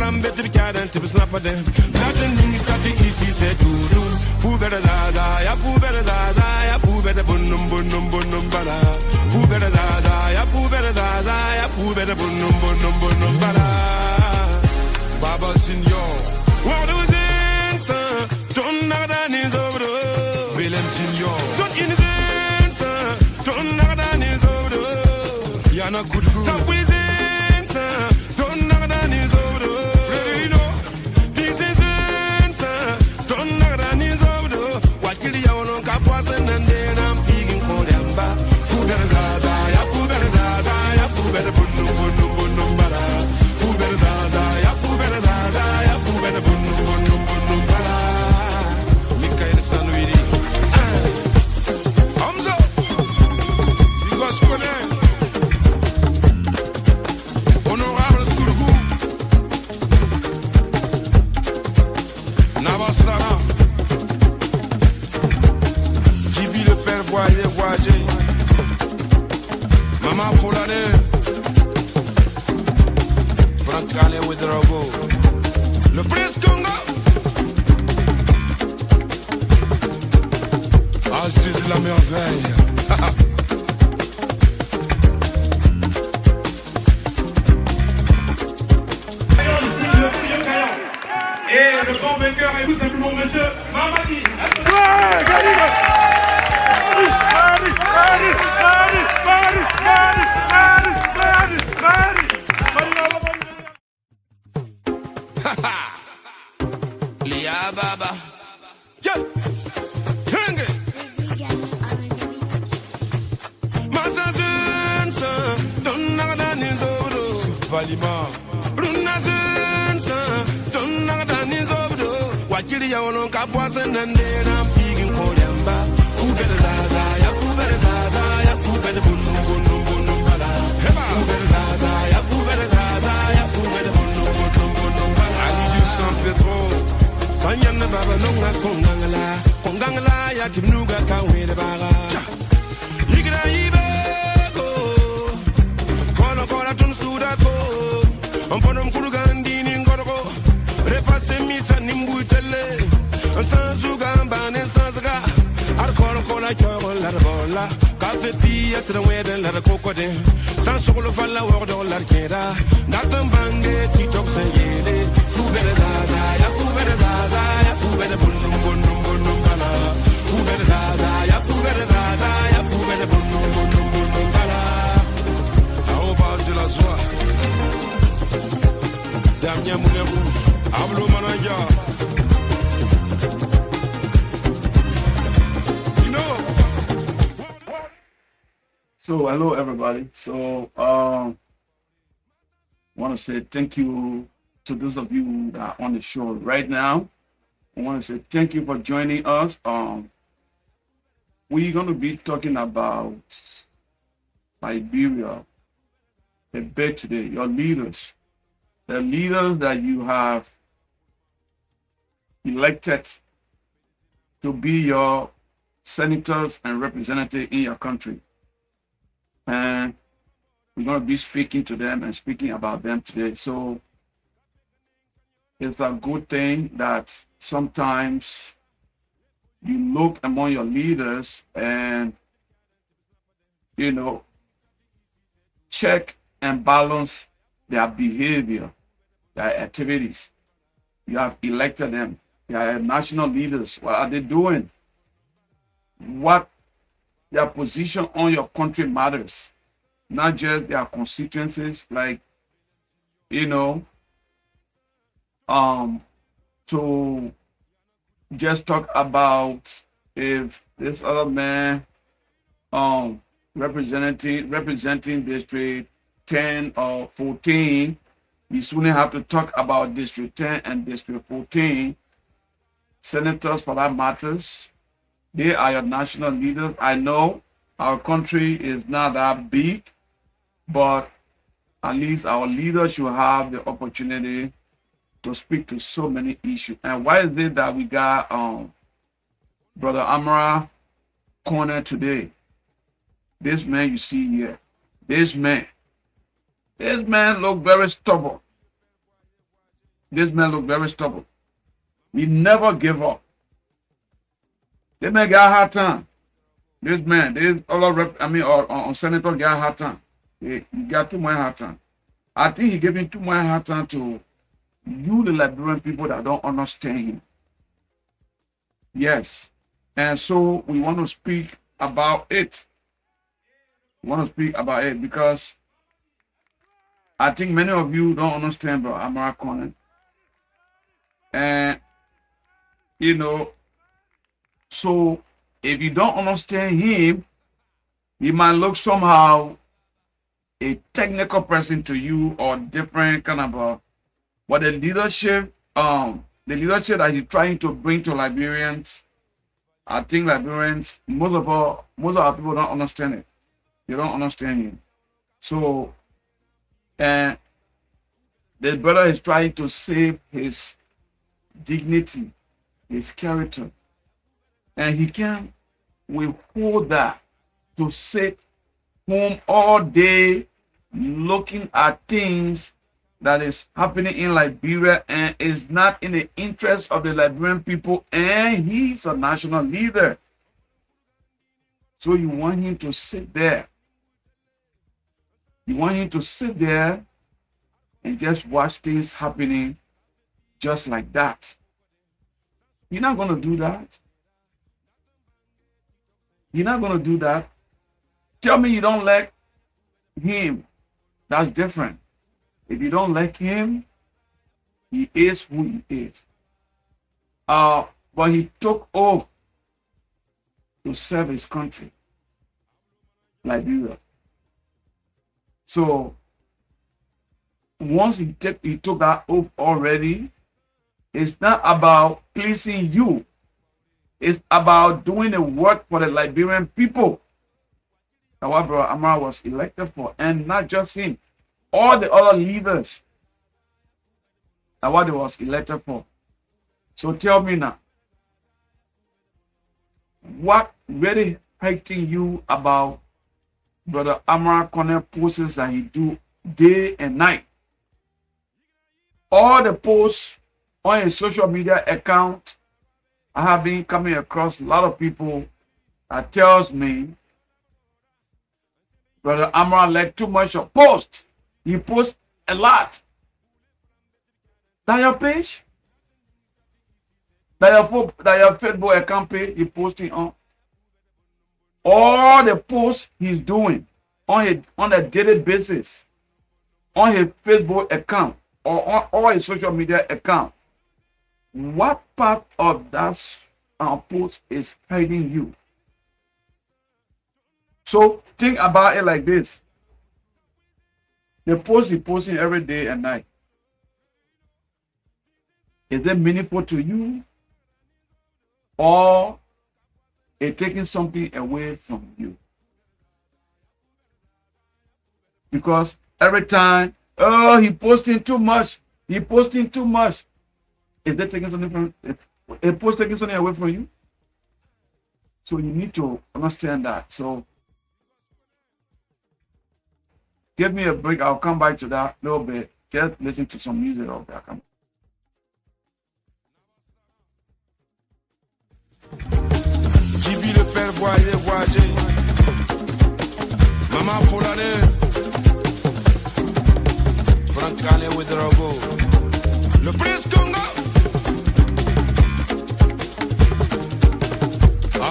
I'm better to get and to snap at them. Nothing is got the easy said to do. Food better Zaza, ya food better Zaza, ya food better bunum bala. Food better Zaza, ya food better Zaza, ya food better bunum bala. Baba Signor, what was in, son? Don't know that is over the Willem Signor. So innocent, son. Don't know that is over the Yana good food. Top within, son. Don't know that is over the Fredino. This is in, son. Don't know that is over the what kill you on Capuas and then I'm peeking for them back. Food better Zaza, ya food better Zaza, ya food better bunum bala. Food better Zaza, ya food better Zaza, ya food better bunum bala. Mikael Sanwiri. Hamza. You got square. Honorable Surgu. Nabasara. Jibi le père voyager. Maman Foulane. Franck Calais with Robo. Le Prince Congo. Aziz la merveille. Et le grand vainqueur est tout simplement monsieur Mamadi. Lia Baba. Yeah. Hang it. Masazunsa. Don't know that is over. Balima. Brunazunsa. Don't know that is over. Wakili ya wono kapwasa nande na pigin kolyamba. Fu better Zaza, ya fu better Zaza, ya fu better bunum bala. Fu better Zaza, ya fu better Zaza, ya fu better bunum bala. Ali du San Pedro. Sanyana baba nonga kongangala ya timnuga kawele baga. Yigra ibego. Kola tun sudako. Omponom kurugandini ngoroko. Repase misa nimbutele. Sanzuga mbane sanzaga. Kola choro la bola. Kafe pia trawede la kokode. Sansolo falla wordo la kera. Natambange TikTok sanyele. Fu bere Zaza, ya fu bere Zaza, ya fu bere bunum bala. Fu bere Zaza, ya fu bere Zaza, ya fu bere bunum bala. Ao base la soie. Damien Moulin Rouge, Ablo Mananja. So hello everybody. So I want to say thank you to those of you that are on the show right now. I want to say thank you for joining us. We're going to be talking about Liberia a bit today. Your leaders, the leaders that you have elected to be your senators and representatives in your country. And we're going to be speaking to them and speaking about them today. So it's a good thing that sometimes you look among your leaders and, check and balance their behavior, their activities. You have elected them. They are national leaders. What are they doing? What their position on your country matters, not just their constituencies, like, to just talk about if this other man representing district 10 or 14, you soon have to talk about district 10 and district 14. Senators, for that matters, they are your national leaders. I know our country is not that big, but at least our leaders should have the opportunity to speak to so many issues. And why is it that we got Brother Amara corner today? This man you see here, this man look very stubborn. This man looked very stubborn. He never gave up. This man got a hard time. This man, this other or senator got a hard time. He got too much hard time. I think he gave him too much hard time to you, the Liberian people that don't understand him. Yes. And so we want to speak about it. We want to speak about it because I think many of you don't understand about Amara Conan. And, you know, so if you don't understand him, he might look somehow a technical person to you or different kind of but the leadership that he's trying to bring to Liberians, I think Liberians, most of our people don't understand it. They don't understand him. So, and the brother is trying to save his dignity, his character, and he can't withhold that to sit home all day looking at things that is happening in Liberia and is not in the interest of the Liberian people, and he's a national leader. So you want him to sit there. You want him to sit there and just watch things happening just like that. You're not going to do that. You're not going to do that. Tell me you don't like him. That's different. If you don't like him, he is who he is. But he took oath to serve his country, Liberia. So once he took that oath already, it's not about pleasing you. It's about doing the work for the Liberian people. That's what Brother Amara was elected for, and not just him. All the other leaders are what he was elected for. So tell me now, what really hurting you about Brother Amara Corner posts that he do day and night? All the posts on his social media account, I have been coming across a lot of people that tells me Brother Amara like too much of post. He posts a lot. That your page? That your Facebook account page he posting on? All the posts he's doing on a daily basis on his Facebook account or on all his social media account. What part of that post is hiding you? So think about it like this. The post he's posting every day and night, is it meaningful to you, or it taking something away from you? Because every time, oh, he posting too much, he posting too much. Is that taking something from a post taking something away from you? So you need to understand that. So give me a break. I'll come back to that a little bit. Just listen to some music of that. JB le père voyager. Maman Foulane. Frank Kane with Rogo. Le Prince Congo.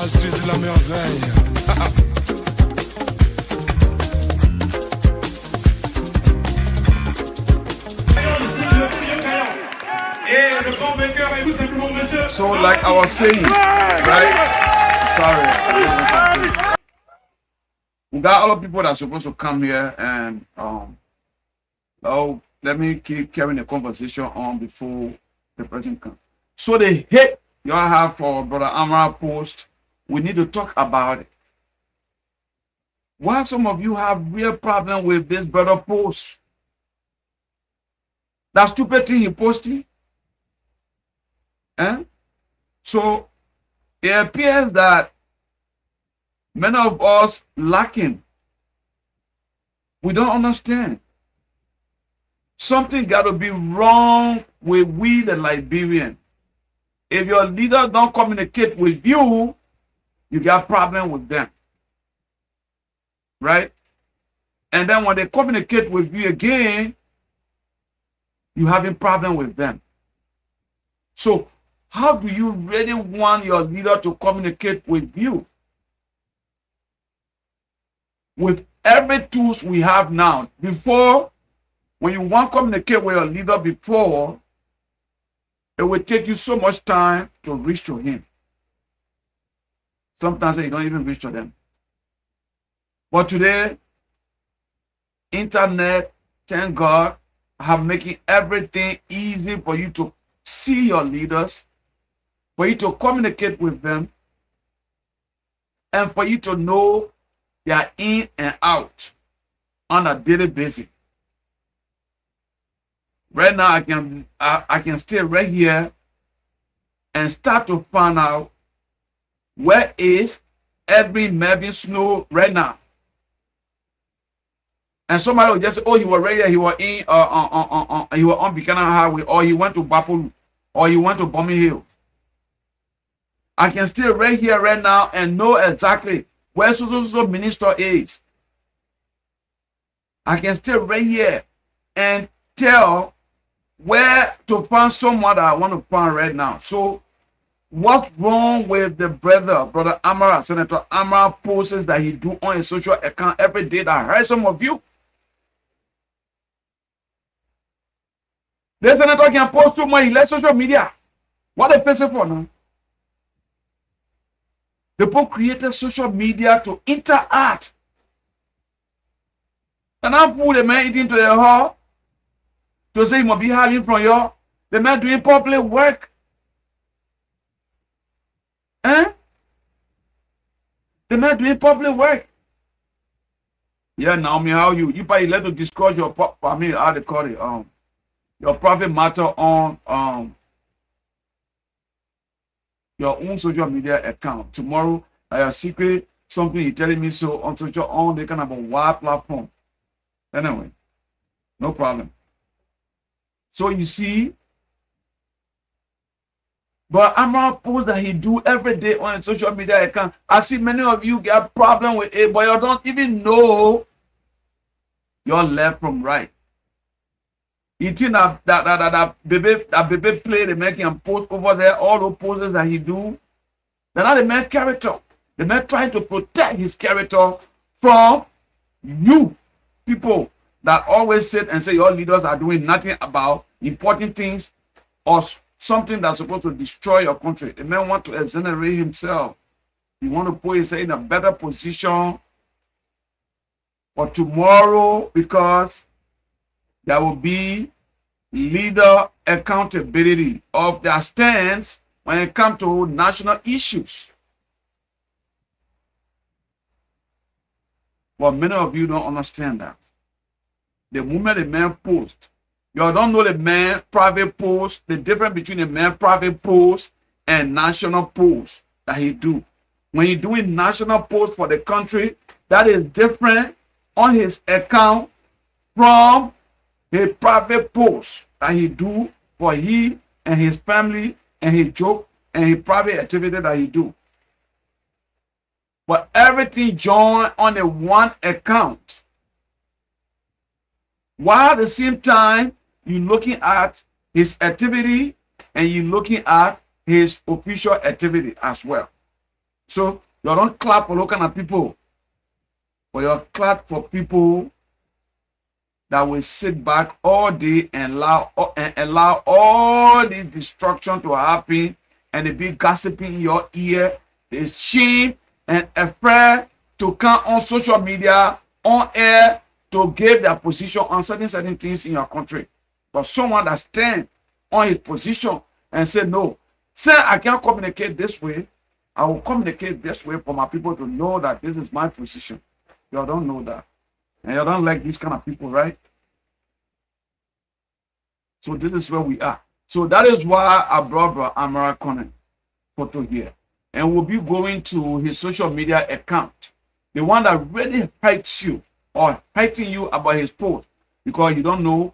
Aziz la merveille. So like I was saying, right? Sorry. We got a lot of people that are supposed to come here and let me keep carrying the conversation on before the person comes. So the hate y'all have for Brother Amara post, we need to talk about it. Why some of you have real problem with this brother post? That stupid thing he posted. So it appears that many of us lacking. We don't understand. Something got to be wrong with we the Liberians. If your leader don't communicate with you, you got problem with them. Right? And then when they communicate with you again, you having problem with them. So how do you really want your leader to communicate with you? With every tools we have now, before, when you want to communicate with your leader before, it will take you so much time to reach to him. Sometimes you don't even reach to them. But today, internet, thank God, have making everything easy for you to see your leaders, for you to communicate with them, and for you to know they are in and out on a daily basis. Right now, I can stay right here and start to find out where is every Melvin Snow right now. And somebody will just say, oh, he was right here, he was in he was on Buchanan Highway, or he went to Bapolu, or he went to Bombing Hill. I can stay right here right now and know exactly where so minister is. I can stay right here and tell where to find someone that I want to find right now. So what's wrong with the brother Amara, Senator Amara posts that he do on his social account every day that I heard some of you? The senator can post too much, he left social media. What they facing for now? The people created social media to interact. And I put the man eating to the hall to say he must be having from you. The man doing public work. Eh? The man doing public work. Yeah, Naomi, how you? You probably let to discuss your, I mean, how they call it, your private matter on your own social media account. Tomorrow, your secret, something you're telling me so on social, on the kind of a wide platform. Anyway, no problem. So you see, but Amara post that he do every day on a social media account. I see many of you get problem with it, but you don't even know your left from right. You think that baby play the man can post over there, all those poses that he do. They're not the man character. The man trying to protect his character from you people that always sit and say your leaders are doing nothing about important things or something that's supposed to destroy your country. The man want to exonerate himself. He want to put himself in a better position for tomorrow, because there will be leader accountability of their stance when it comes to national issues. But many of you don't understand that. The moment the man posts, you don't know the man private post, the difference between the man private post and national post that he do. When he's doing national post for the country, that is different on his account from a private post that he do for he and his family and his joke and his private activity that he do. But everything joined on a one account. While at the same time, you're looking at his activity and you're looking at his official activity as well. So you don't clap for looking at people, but you clap for people that will sit back all day and allow all this destruction to happen, and they be gossiping in your ear. They shame and afraid to come on social media, on air, to give their position on certain things in your country. But someone that stand on his position and say, no, say I can't communicate this way, I will communicate this way for my people to know that this is my position. You don't know that. And you don't like these kind of people, right? So this is where we are. So that is why I brought Amara Conan photo here. And we'll be going to his social media account. The one that really hurts you or hurting you about his post, because you don't know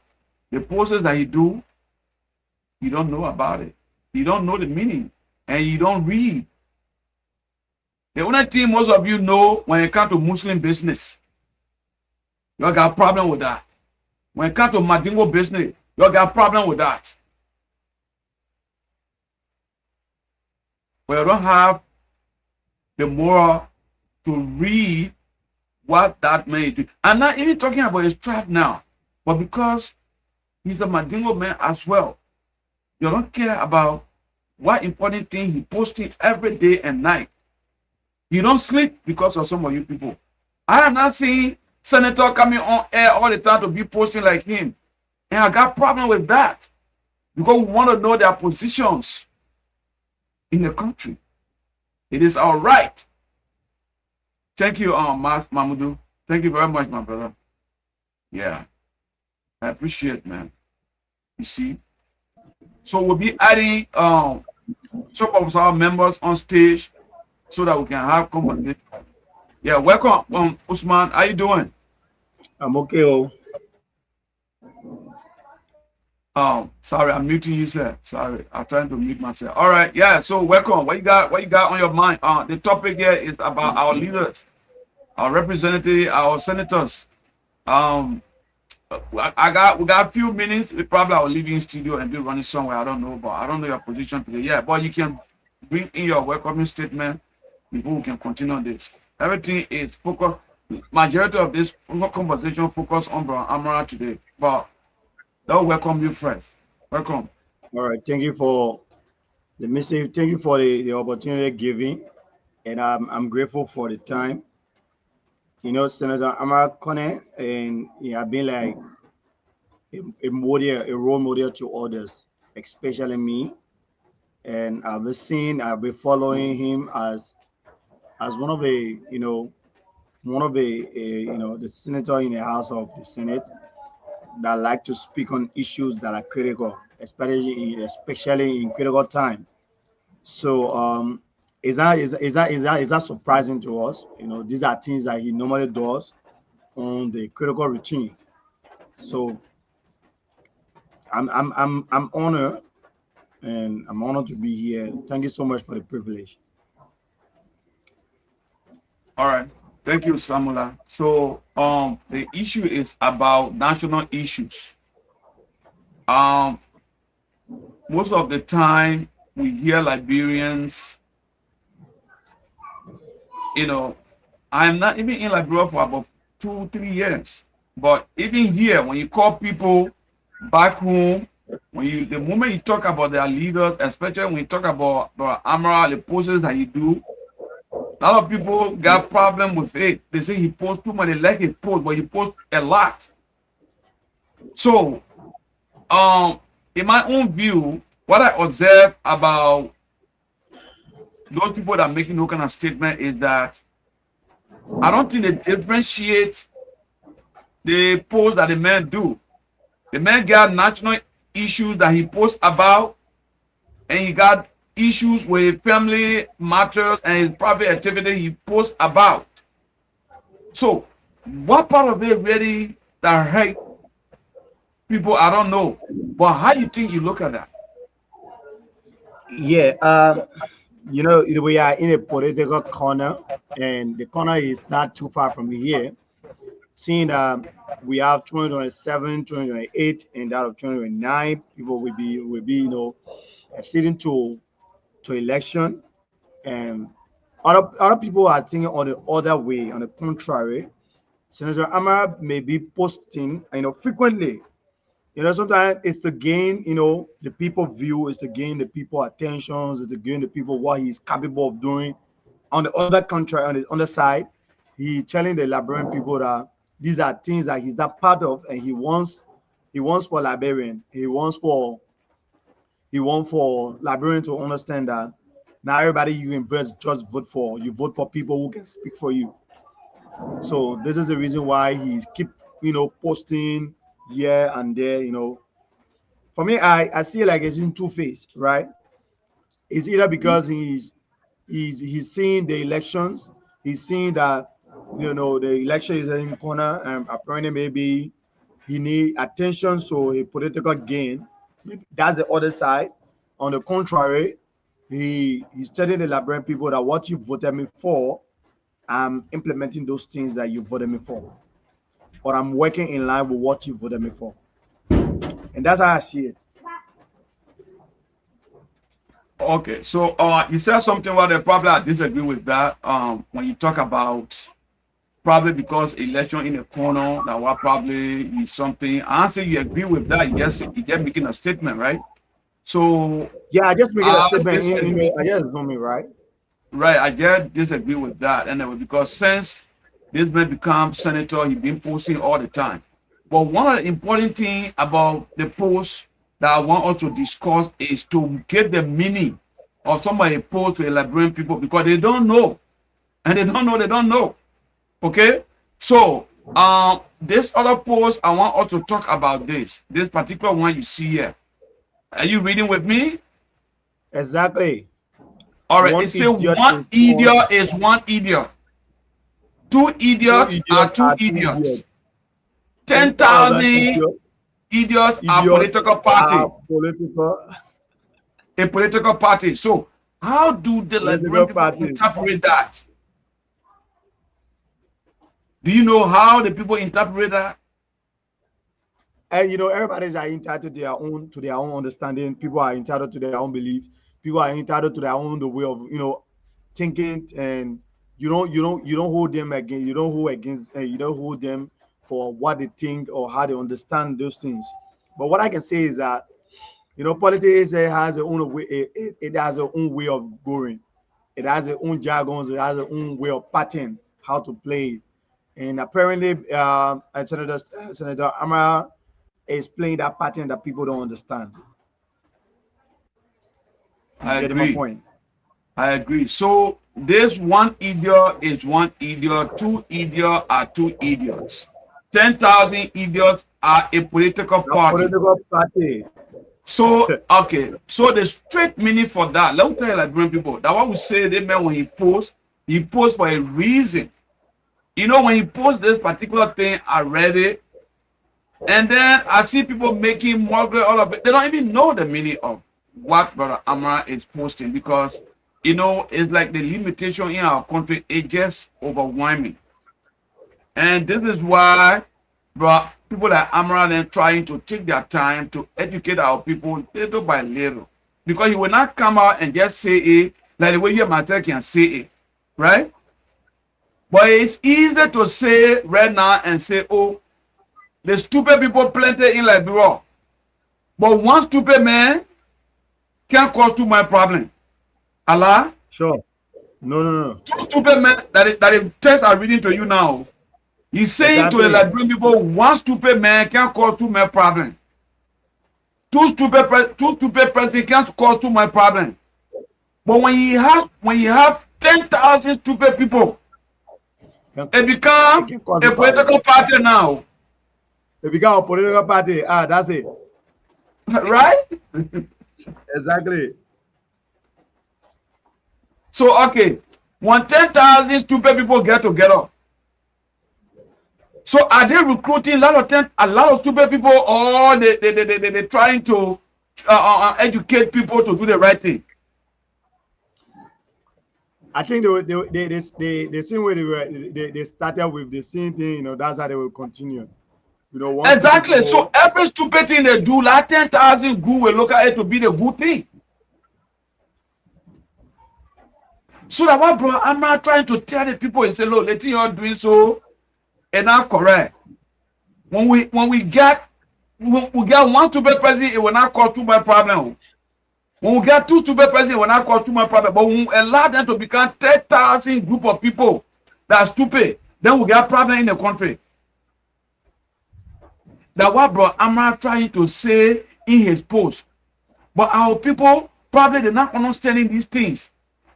The poses that he do, you don't know about it. You don't know the meaning, and you don't read. The only thing most of you know when it comes to Muslim business, you got a problem with that. When it comes to Madingo business, you got a problem with that. But you don't have the moral to read what that man is doing. I'm not even talking about his tribe now, but because he's a Madingo man as well, you don't care about what important thing he posting every day and night. You don't sleep because of some of you people. I am not seeing senator coming on air all the time to be posting like him. And I got problem with that because we want to know their positions in the country. It is all right. Thank you, Mas Mamudu. Thank you very much, my brother. Yeah, I appreciate, man. You see, so we'll be adding some of our members on stage so that we can have conversation. Yeah, welcome, Usman. How you doing? I'm okay. Oh, Sorry, I'm muting you, sir. Sorry, I'm trying to mute myself. All right, yeah. So welcome. What you got? What you got on your mind? The topic here is about our leaders, our representatives, our senators. Um, we got a few minutes. We probably will leave in studio and be running somewhere. I don't know, but I don't know your position today. Yeah, but you can bring in your welcoming statement before we can continue on this. Everything is focused. Majority of this conversation focus on Brown Amara today, but they'll welcome you first. Welcome. all right. Thank you for the message. Thank you for the opportunity given, and I'm grateful for the time. You know, Senator Amara Kone, and he have been like a model, a role model to others, especially me. And I've been following him as one of the, one of the, the senator in the House of the Senate that like to speak on issues that are critical, especially in critical time. So is that surprising to us? You know, these are things that he normally does on the critical routine. So I'm honored, and I'm honored to be here. Thank you so much for the privilege. All right. Thank you, Samula. So the issue is about national issues. Um Most of the time we hear Liberians, you know, I'm not even in Liberia for about 2, 3 years. But even here, when you call people back home, the moment you talk about their leaders, especially when you talk about Amara, the poses that he do, a lot of people got problem with it. They say he posts too much. They like his post, but he posts a lot. So, in my own view, what I observe about those people that are making no kind of statement is that I don't think they differentiate the posts that the man do. The man got national issues that he posts about, and he got issues with family matters and his private activity he posts about. So, what part of it really that hurt people? I don't know. But how you think you look at that? Yeah, we are in a political corner, and the corner is not too far from here. Seeing we have 2027, 2028, and that of 2029, people will be acceding to election, and other people are thinking on the other way, on the contrary. Senator Amara may be posting, frequently. Sometimes it's to gain, the people view, it's to gain the people attentions, it's to gain the people what he's capable of doing. On the other country, on the other side, he telling the Liberian people that these are things that he's not part of, and he wants for Liberian, he wants for Liberian to understand that not everybody you invest just vote for. You vote for people who can speak for you. So this is the reason why he's keep posting here and there. For me, I see it like it's in two phase, right? It's either because he's seeing the elections, he's seeing that the election is in corner, and apparently maybe he need attention, so a political gain. That's the other side. On the contrary, he's telling the Liberian people that what you voted me for, I'm implementing those things that you voted me for, or I'm working in line with what you voted me for, and that's how I see it. Okay, so you said something about the probably I disagree with that. When you talk about probably because election in a corner, that what probably is something. I say you agree with that. You just making a statement, right? So Yeah, I just making a I statement. disagree. I just know me, right? Right, I just disagree with that. Anyway, because since this man become senator, he been posting all the time. But one of the important thing about the post that I want us to discuss is to get the meaning of somebody post to a Liberian people because they don't know. And they don't know. Okay? So this other post, I want us to talk about this particular one you see here. Are you reading with me? Exactly. All right, it One says idiot one is born. idiot is one idiot. Two Two idiots are idiots two are two idiots. idiots. 10,000 10,000 idiots. idiots are Idiots political are party. political A political party. So how do the Liberian political people parties. interpret that? Do you know how the people interpret that? And everybody's are entitled to their own understanding. People are entitled to their own beliefs. People are entitled to their own the way of thinking, and you don't hold them against you don't hold them for what they think or how they understand those things. But what I can say is that politics has its own way. It has its own way of going. It has its own jargons. It has its own way of pattern how to play it. And apparently, Senator Amara is playing that pattern that people don't understand. You I get my agree. point? I agree. So this one idiot is one idiot. Two idiots are two idiots. 10,000 idiots are a political The party. political party. So, okay. So the straight meaning for that, let me tell you, Liberian people, that what we say, they meant when he posts for a reason. When he posts this particular thing, I read it, and then I see people making mockery all of it. They don't even know the meaning of what Brother Amara is posting because, it's like the limitation in our country, it just overwhelming. And this is why, bro, people like Amara then trying to take their time to educate our people little by little. Because he will not come out and just say it like the way your matter can say it. Right? But it's easy to say right now and say, oh, the stupid people plenty in Liberia. But one stupid man can cause too much problem. Allah? Sure. No. Two stupid men that the text are reading to you now. He's saying to the Exactly. Liberian people, one stupid man can cause too much problem. Two stupid person can't cause too much problem. But when you have 10,000 stupid people, it It become can cause a a problem. political party now. It become a political party. That's it. Right? Exactly. So okay, when 10,000 stupid people get together, so are they recruiting a lot of stupid people, or they trying to educate people to do the right thing? I think the same way they started with the same thing. That's how they will continue. One stupid Exactly. So people. every stupid thing they do, like 10,000 good will look at it to be the good thing. So that what, bro, I'm not trying to tell the people and say, look, the thing you're doing so, it's not correct. When we get one stupid person, it will not cause too much problem. When we get two stupid persons, it will not cause too much problem. But when we allow them to become 10,000 group of people that are stupid, then we get problem in the country. That what bro Amara trying to say in his post. But our people probably they're not understanding these things.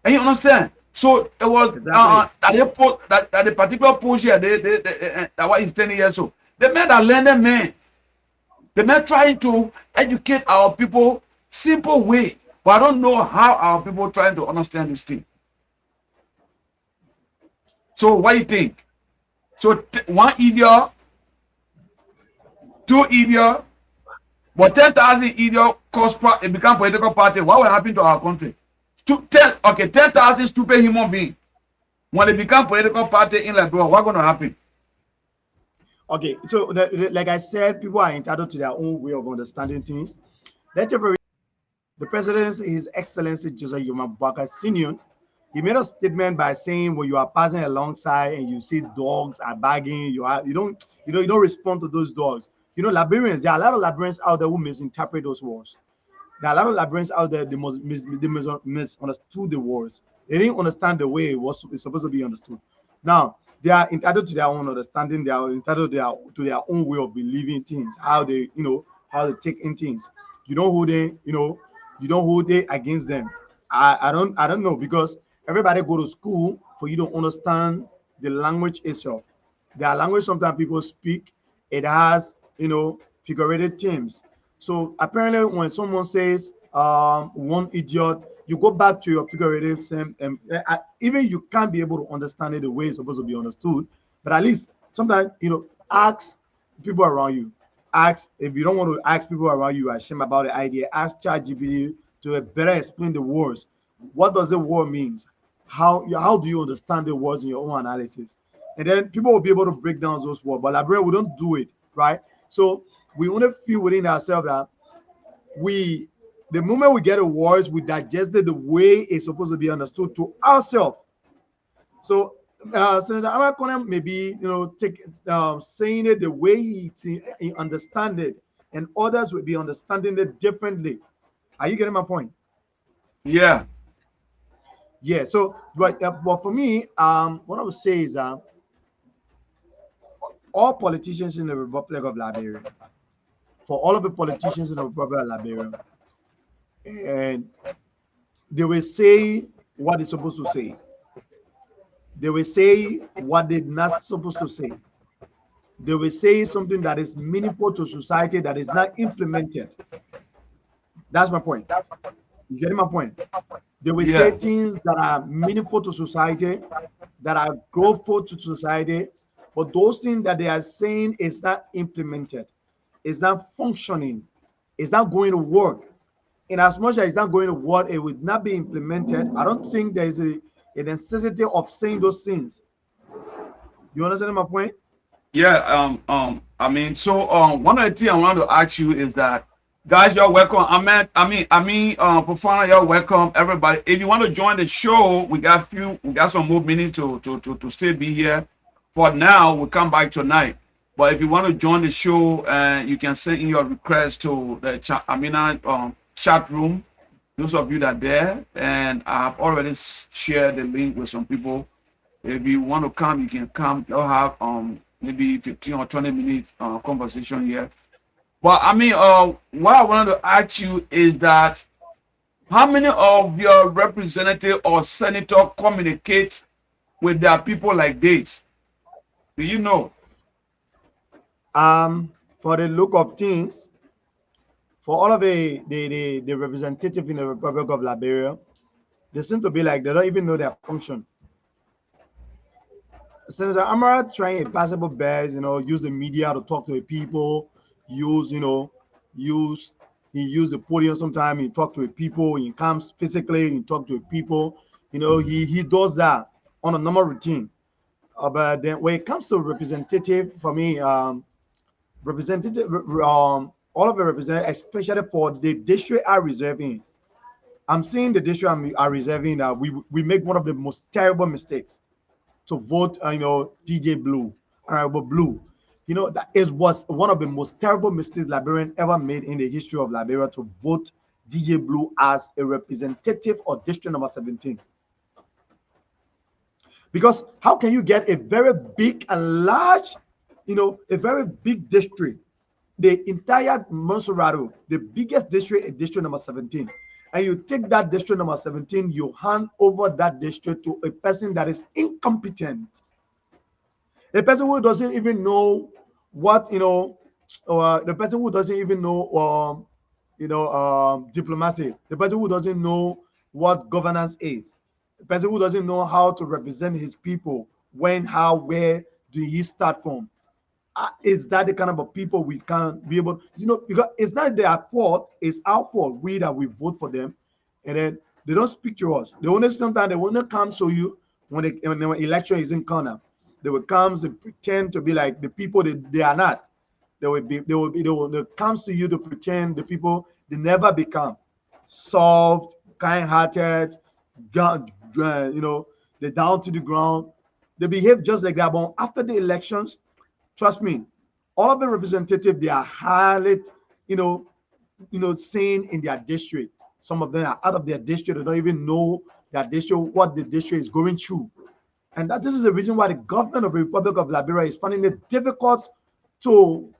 And you understand? So it was Exactly. that the particular post here, that what he's telling here. So the men that learned men. The men trying to educate our people simple way. But I don't know how our people trying to understand this thing. So what do you think? So one idiot two idiots, but 10,000 idiots it become political party. What will happen to our country? 10,000 stupid human beings. When they become political party in Liberia, what's going to happen? Okay, so like I said, people are entitled to their own way of understanding things. Let's take the president, His Excellency Joseph Yomabaka Senior. He made a statement by saying when you are passing alongside and you see dogs are barking, you don't respond to those dogs. You know, Liberians, there are a lot of Liberians out there who misinterpret those words. There are a lot of Liberians out there they misunderstood the words. They didn't understand the way it's supposed to be understood. Now they are entitled to their own understanding. They are entitled to their own way of believing things, how they take in things. You don't hold it, you don't hold it against them. I don't know, because everybody go to school for you to understand the language itself. There are language sometimes people speak. It has figurative terms. So apparently, when someone says one idiot, you go back to your figurative term, and even you can't be able to understand it the way it's supposed to be understood. But at least sometimes ask people around you. Ask, if you don't want to ask people around you, ashamed about the idea, ask ChatGPT to better explain the words. What does the word means? How do you understand the words in your own analysis? And then people will be able to break down those words. But Liberia, we don't do it, right? So we only feel within ourselves that the moment we get the words, we digest it the way it's supposed to be understood to ourselves. So Senator Amakonem maybe take saying it the way he understand it, and others will be understanding it differently. Are you getting my point? Yeah. Yeah. So, but for me, what I would say is all politicians in the Republic of Liberia, for all of the politicians in the Republic of Liberia, and they will say what they're supposed to say. They will say what they're not supposed to say. They will say something that is meaningful to society that is not implemented. That's my point. You getting my point? They will say Yeah. things that are meaningful to society, that are growthful to society, but those things that they are saying is not implemented, is not functioning, is not going to work. In as much as it's not going to work, it would not be implemented. I don't think there is a necessity of saying those things. You understand my point? Yeah. I mean, so one of the things I want to ask you is that, guys, you're welcome. Profana, you're welcome. Everybody, if you want to join the show, we got some more minutes to still be here. For now, we'll come back tonight. But if you want to join the show, you can send in your request to the chat room. Those of you that are there, and I have already shared the link with some people. If you want to come, you can come. They'll have maybe 15 or 20 minute conversation here. But I mean, what I wanted to ask you is that how many of your representative or senator communicate with their people like this? Do you know? For the look of things, for all of the representative in the Republic of Liberia, they seem to be like they don't even know their function. Senator Amara trying a passable best, use the media to talk to the people, use he use the podium sometime, he talk to the people, he comes physically, he talk to the people, he does that on a normal routine. But then when it comes to representative, for me, representative, all of the representative, especially for the district are reserving. I'm seeing the district are reserving that we make one of the most terrible mistakes to vote, DJ Blue, Honorable Blue. That was one of the most terrible mistakes Liberian ever made in the history of Liberia, to vote DJ Blue as a representative of district number 17. Because how can you get a very big and large, a very big district, the entire Monserrato, the biggest district is district number 17, and you take that district number 17, you hand over that district to a person that is incompetent, a person who doesn't even know what, or the person who doesn't even know, diplomacy, the person who doesn't know what governance is, the person who doesn't know how to represent his people, when, how, where do he start from. is that the kind of a people we can't be able, because it's not their fault, it's our fault. We that we vote for them, and then they don't speak to us. They only sometimes they will not come to you when the election is in corner. They will come to pretend to be like the people they are not. They come to you to pretend the people they never become. Soft, kind-hearted, they're down to the ground. They behave just like that. But after the elections, trust me, all of the representatives, they are highly, saying in their district. Some of them are out of their district. They don't even know their district, what the district is going through. And this is the reason why the government of the Republic of Liberia is finding it difficult to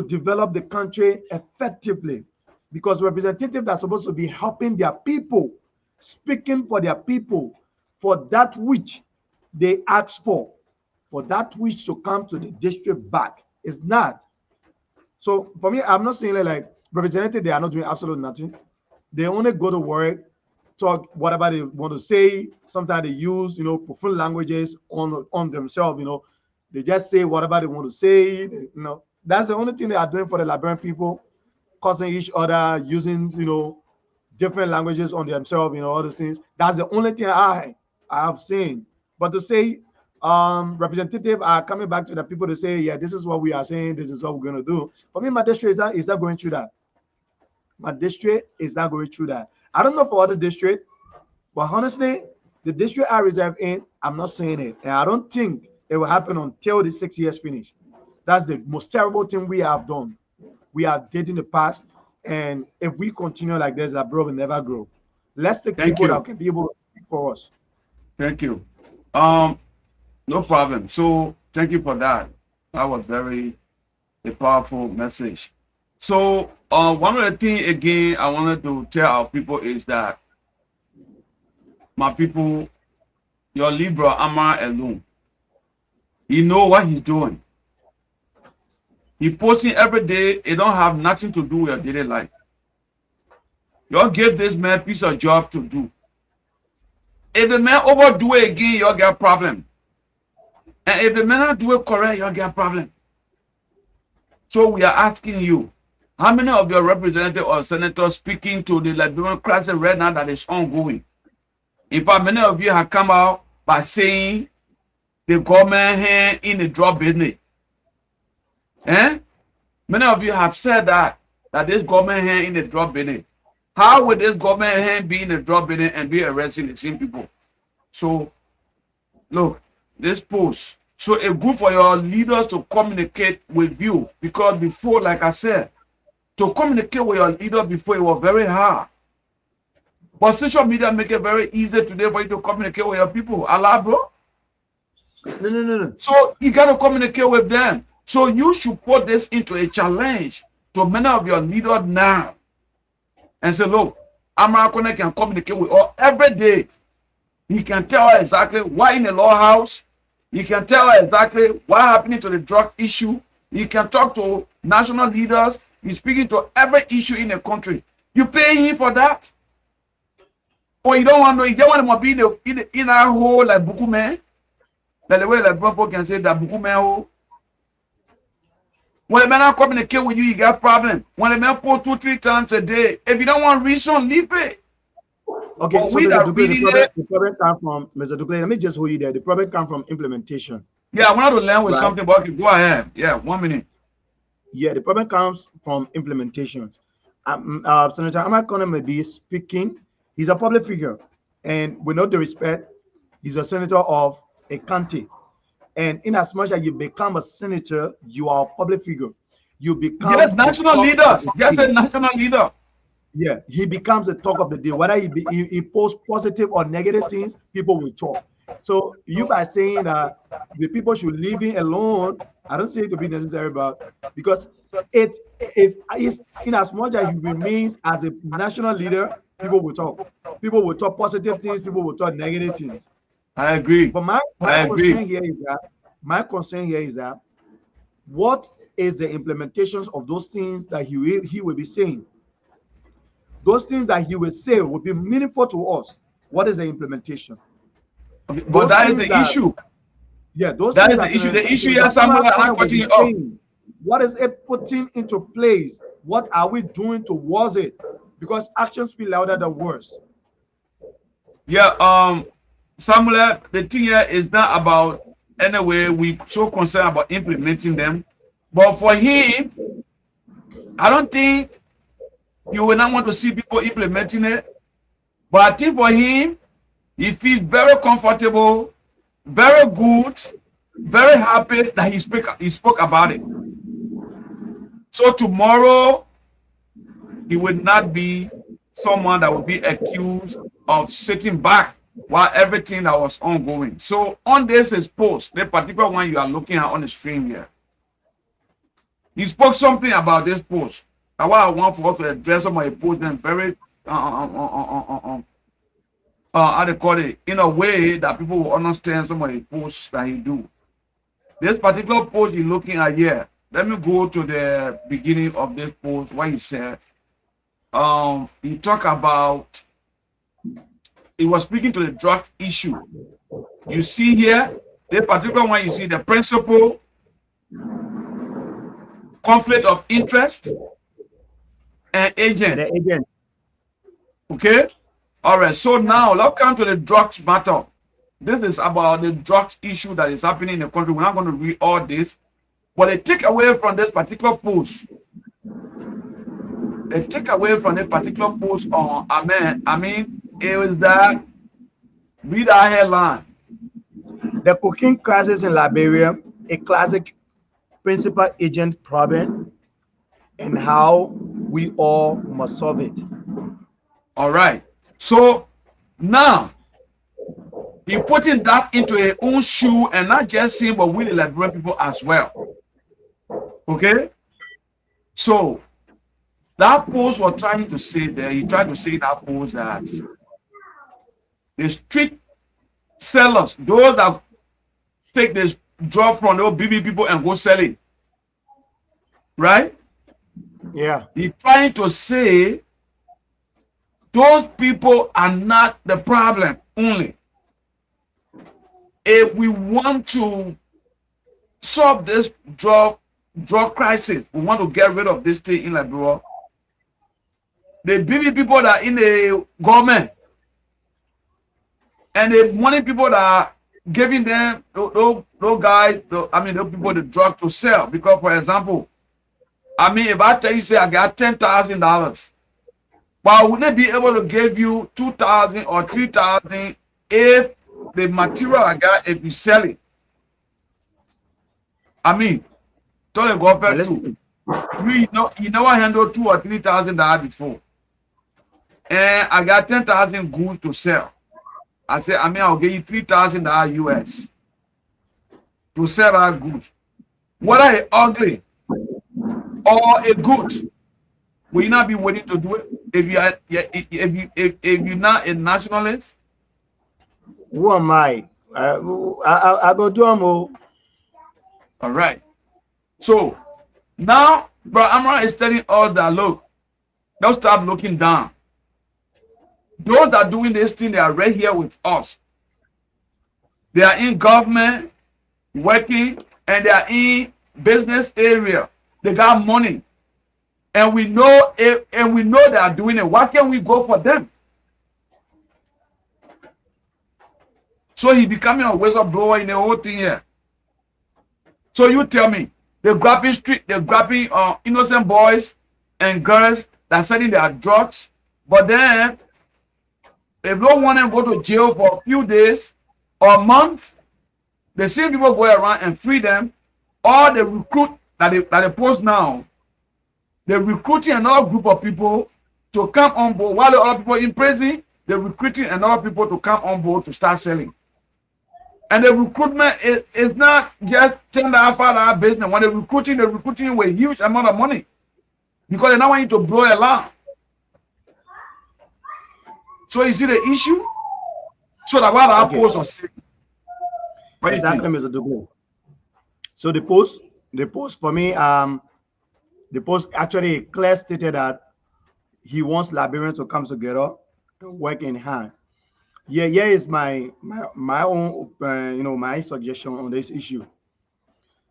develop the country effectively, because representatives are supposed to be helping their people, speaking for their people, for that which they ask for that which to come to the district back. It's not. So for me, I'm not saying like representatives, they are not doing absolutely nothing. They only go to work, talk whatever they want to say. Sometimes they use, profane languages on themselves. They just say whatever they want to say. That's the only thing they are doing for the Liberian people, causing each other, using different languages on themselves. All those things. That's the only thing I have seen. But to say representatives are coming back to the people to say, yeah, this is what we are saying, this is what we're going to do. For me, my district is not going through that. My district is not going through that. I don't know for other district, but honestly, the district I reside in, I'm not saying it. And I don't think it will happen until the 6 years finish. That's the most terrible thing we have done. We are dating the past. And if we continue like this, our bro will never grow. Let's take people that can be able to speak for us. Thank you. No problem. So thank you for that. That was a powerful message. So one of the things again I wanted to tell our people is that, my people, your Libra Amar alone, he know what he's doing. He posting every day. It don't have nothing to do with your daily life. You give this man a piece of job to do. If the man overdo it again, you'll get a problem. And if the man not do it correct, you'll get a problem. So we are asking you, how many of your representatives or senators speaking to the Liberian crisis right now that is ongoing? In fact, many of you have come out by saying the government hand in the drug business. Many of you have said that this government hand in the drug business. How would this government hand be in the drug business and be arresting the same people? So, look, this post. So it's good for your leaders to communicate with you, because before, like I said, to communicate with your leader before, it was very hard. But social media make it very easy today for you to communicate with your people. Allah, bro. No. So you got to communicate with them. So you should put this into a challenge to many of your leaders now. And say, look, Amarakone can communicate with us every day. He can tell her exactly why in the law house. He can tell her exactly what happening to the drug issue. He can talk to national leaders. He's speaking to every issue in the country. You pay him for that? Or you don't want to, you don't want to be in a hole like Buku man? Like the way like people can say that Buku man hole. When the man communicate with you, you got problem. When the man post 2-3 times a day, if you don't want reason, leave it. Okay, so Mr. Dukley, the problem comes from, Mr. Dukley, let me just hold you there. The problem comes from implementation. Yeah, I wanted to learn with something, but okay, go ahead. Yeah, 1 minute. Yeah, the problem comes from implementation. Senator Amarakone may be speaking. He's a public figure, and with all the respect, he's a senator of a county. And in as much as you become a senator, you are a public figure. You become national leader. Yes, a national leader. Yeah, he becomes the talk of the day. Whether he posts positive or negative things, people will talk. So you by saying that the people should leave him alone, I don't say it to be necessary, but because if in as much as he remains as a national leader, people will talk. People will talk positive things. People will talk negative things. I agree. But my concern here is that what is the implementations of those things that he will be saying? Those things that he will say will be meaningful to us. What is the implementation? Okay, but that is the issue. Yeah, those That things is are the issue. The issue the here, Samuel, and I'm will cutting be you off. saying, what is it putting into place? What are we doing towards it? Because actions speak louder than words. Yeah, Samuel, the thing here is not about anyway, we so concerned about implementing them. But for him, I don't think you will not want to see people implementing it. But I think for him, he feels very comfortable, very good, very happy that he spoke about it. So tomorrow, he will not be someone that will be accused of sitting back while everything that was ongoing. So on this is post, the particular one you are looking at on the screen here. He spoke something about this post. That's why I want for us to address some of the posts and very how they call it, in a way that people will understand some of the posts that he do. This particular post you're looking at here, let me go to the beginning of this post, what he said. He talked about, he was speaking to the drug issue. You see here, the particular one, you see the principle, conflict of interest, and agent. The agent. Okay? All right, so now let's come to the drugs matter. This is about the drugs issue that is happening in the country. We're not going to read all this, but the takeaway from this particular post, the takeaway from this particular post on Amen, it was that, read our headline. The cocaine crisis in Liberia, a classic principal agent problem, and how we all must solve it. All right. So now he putting that into his own shoe, and not just him, but with the Liberian people as well. Okay. So that post was trying to say there, he tried to say in that post that the street sellers, those that take this drug from those BB people and go sell it, right? Yeah. He's trying to say those people are not the problem only. If we want to solve this drug crisis, we want to get rid of this thing in Liberia, the BB people that are in the government and the money people that are giving them those guys, those people the drug to sell. Because for example, if I tell you say I got $10,000, but would they be able to give you 2,000 or 3,000 if the material I got, if you sell it? Tell the government too. You never handled $2,000 or $3,000 before, and I got 10,000 goods to sell. I say, I'll give you $3,000 US to sell that good. Whether it's ugly or a good, will you not be willing to do it if you're not a nationalist? Who am I? I go do more. All right. So now, Bro Amra is telling us that look, don't start looking down. Those that are doing this thing, they are right here with us. They are in government, working, and they are in business area. They got money. And we know they are doing it. Why can't we go for them? So he becoming a whistleblower in the whole thing here. So you tell me, they're grabbing innocent boys and girls that are selling their drugs, but then if no one them go to jail for a few days or months, the same people go around and free them, or the recruit that they post now, they're recruiting another group of people to come on board. While the other people in prison, they're recruiting another people to come on board to start selling. And the recruitment is not just $10 $5 business. When they're recruiting with a huge amount of money because they don't want you to blow a alarm. So you see the issue? So that what our post was saying. Exactly, Mr. Dugu. So the post for me, the post actually clear stated that he wants Liberians to come together and work in hand. Yeah, yeah, is my own my suggestion on this issue.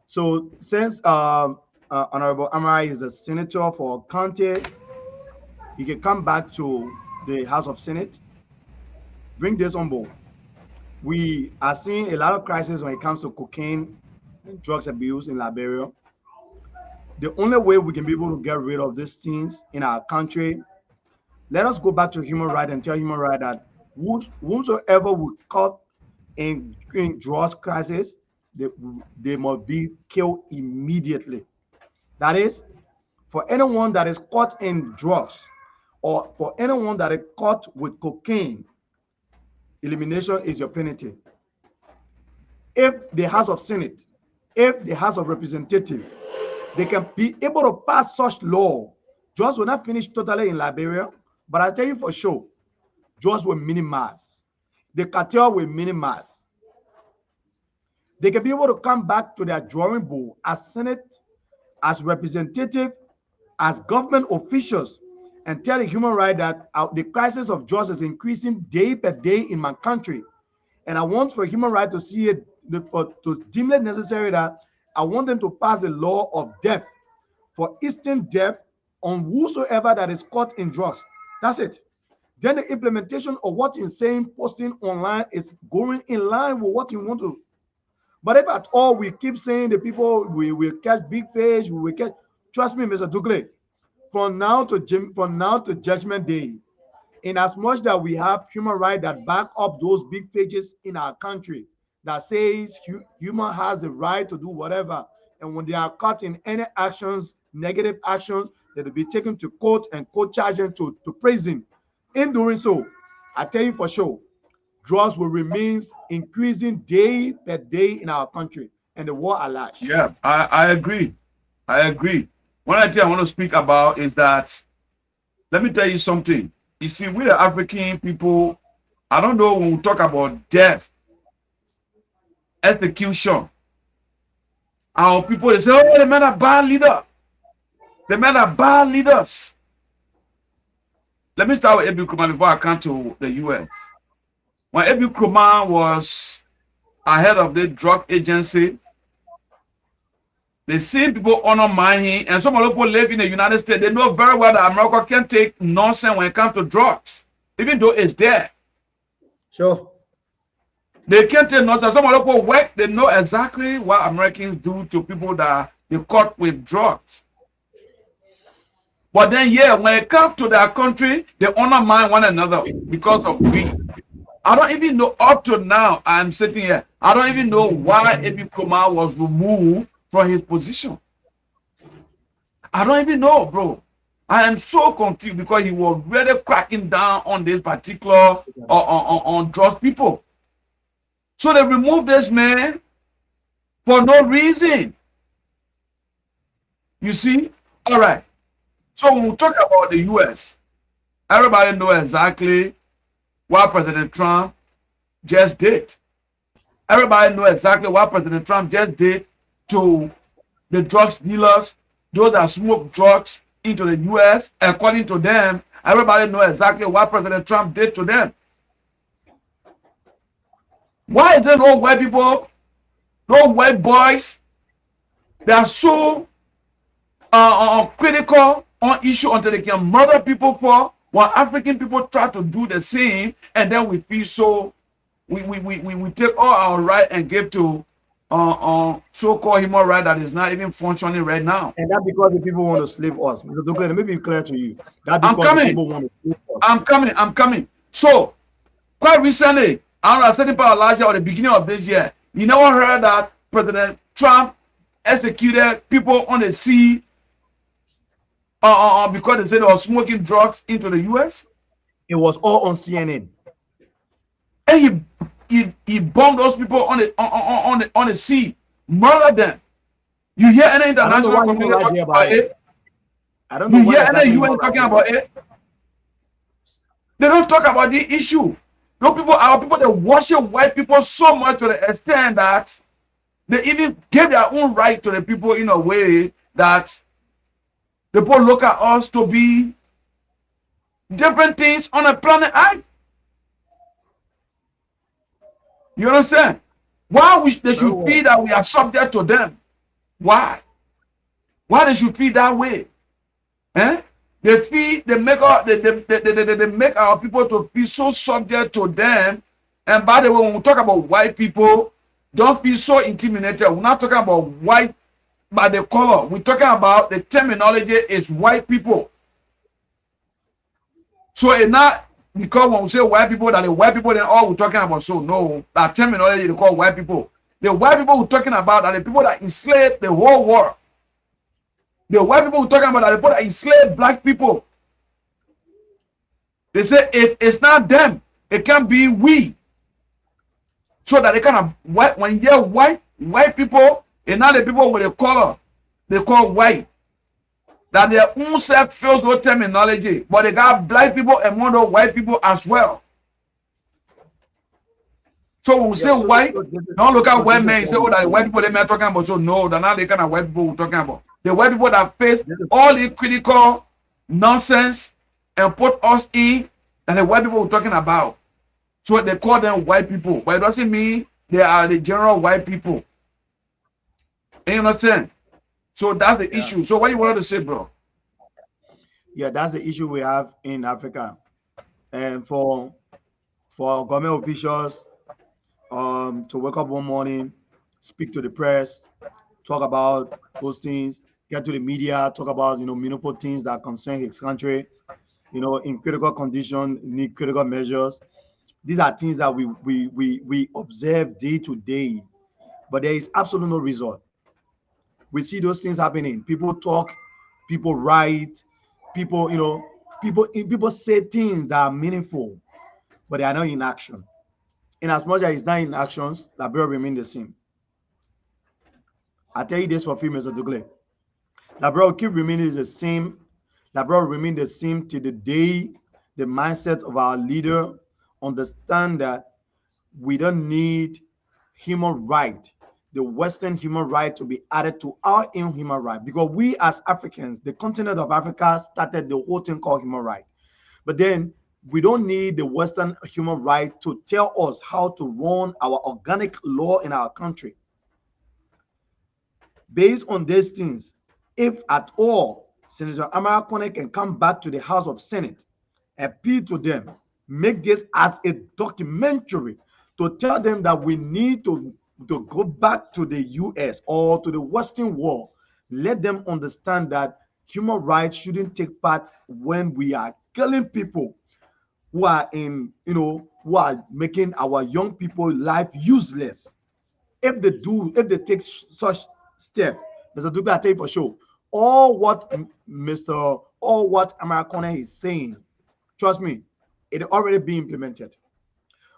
So since Honorable Amara is a senator for county, he can come back to the House of Senate, bring this on board. We are seeing a lot of crisis when it comes to cocaine and drugs abuse in Liberia. The only way we can be able to get rid of these things in our country, let us go back to human rights and tell human rights that whomsoever would caught in drugs crisis, they, they must be killed immediately. That is, for anyone that is caught in drugs or for anyone that is caught with cocaine, elimination is your penalty. If the House of Senate, if the House of Representatives, they can be able to pass such law, drugs will not finish totally in Liberia, but I tell you for sure, drugs will minimize. The cartel will minimize. They can be able to come back to their drawing board as Senate, as representative, as government officials, and tell the human right that the crisis of drugs is increasing day by day in my country. And I want for human right to see it, to deem it necessary that I want them to pass the law of death for instant death on whosoever that is caught in drugs. That's it. Then the implementation of what you're saying, posting online is going in line with what you want to. But if at all we keep saying the people we will catch big fish, we will catch, trust me, Mr. Dugley, from now to Judgment Day, in as much that we have human rights that back up those big pages in our country that says human has the right to do whatever, and when they are caught in any actions, negative actions, they will be taken to court and court charged to prison. In doing so, I tell you for sure, drugs will remain increasing day by day in our country, and the war at large. Yeah, I agree. I agree. One thing I want to speak about is that, let me tell you something. You see, we the African people, I don't know when we talk about death, execution. Our people, they say, oh, the men are bad leaders. The men are bad leaders. Let me start with Abu Kurman before I come to the US. When Abu Kurman was ahead of the drug agency, the same people honor him, and some of the people live in the United States. They know very well that America can't take nonsense when it comes to drugs, even though it's there. Sure. They can't take nonsense. Some of the people work, they know exactly what Americans do to people that they caught with drugs. But then, yeah, when it comes to their country, they honor one another because of greed. I don't even know, up to now, I'm sitting here, I don't even know why Abu Kurman was removed from his position. I don't even know, bro. I am so confused because he was really cracking down on this particular on drugs people. So they removed this man for no reason. You see? All right. So when we talk about the US, everybody knows exactly what President Trump just did. Everybody knows exactly what President Trump just did to the drugs dealers, those that smoke drugs into the US. According to them, everybody knows exactly what President Trump did to them. Why is there no white people, no white boys that are so critical on issue until they can murder people for, while African people try to do the same, and then we feel so, we take all our right and give to so-called human right that is not even functioning right now. And that because the people want to slave us. Mr. Douglas, let me be clear to you. That because the people want to slave us. I'm coming. So, quite recently, I don't know, certain part of last year or the beginning of this year, you never heard that President Trump executed people on the sea because they said they were smoking drugs into the US? It was all on CNN. And he bombed those people on the sea, murdered them. You hear any international community talking about it? I don't know. You hear any UN talking about it? They don't talk about the issue. Those people are people that worship white people so much to the extent that they even give their own right to the people in a way that the people look at us to be different things on a planet Earth. You understand? Why they should well. feel that we are subject to them? Why? Why they should feel that way? Eh? They feel they make our people to feel so subject to them. And by the way, when we talk about white people, don't feel so intimidated. We're not talking about white by the color. We're talking about the terminology is white people. So it's not because when we say white people, that the white people then all we're talking about. So no, that terminology they call white people. The white people we're talking about are the people that enslaved the whole world. The white people we're talking about are the people that enslaved black people. They say if it's not them, it can be we. So that they kind of white when you hear white people, and not the people with the color, they call white. That their own self feels no terminology, but they got black people among those white people as well. So when we say white, don't look at white men and say, oh, that the white people they are talking about. So no, they're not the kind of white people we're talking about. The white people that face all the critical nonsense and put us in, that the white people we're talking about. So they call them white people, but it doesn't mean they are the general white people. You understand? So that's the issue. So what do you want to say, bro? Yeah, that's the issue we have in Africa. And for government officials to wake up one morning, speak to the press, talk about those things, get to the media, talk about meaningful things that concern his country, in critical condition, need critical measures. These are things that we observe day to day, but there is absolutely no result. We see those things happening. People talk, people write, people people say things that are meaningful, but they are not in action. In as much as it's not in actions, Liberia remain the same. I tell you this for a few minutes to clear. Liberia will keep remaining the same. Liberia will remain the same till the day the mindset of our leader understand that we don't need human right, the Western human right, to be added to our own human right, because we as Africans, the continent of Africa, started the whole thing called human right. But then we don't need the Western human right to tell us how to run our organic law in our country. Based on these things, if at all Senator Amara Kone can come back to the House of Senate, appeal to them, make this as a documentary to tell them that we need to go back to the US or to the Western world, let them understand that human rights shouldn't take part when we are killing people who are who are making our young people life useless. If they take such steps, Mr. Dupe, I tell you for sure, all what Americana is saying, trust me, it already be implemented.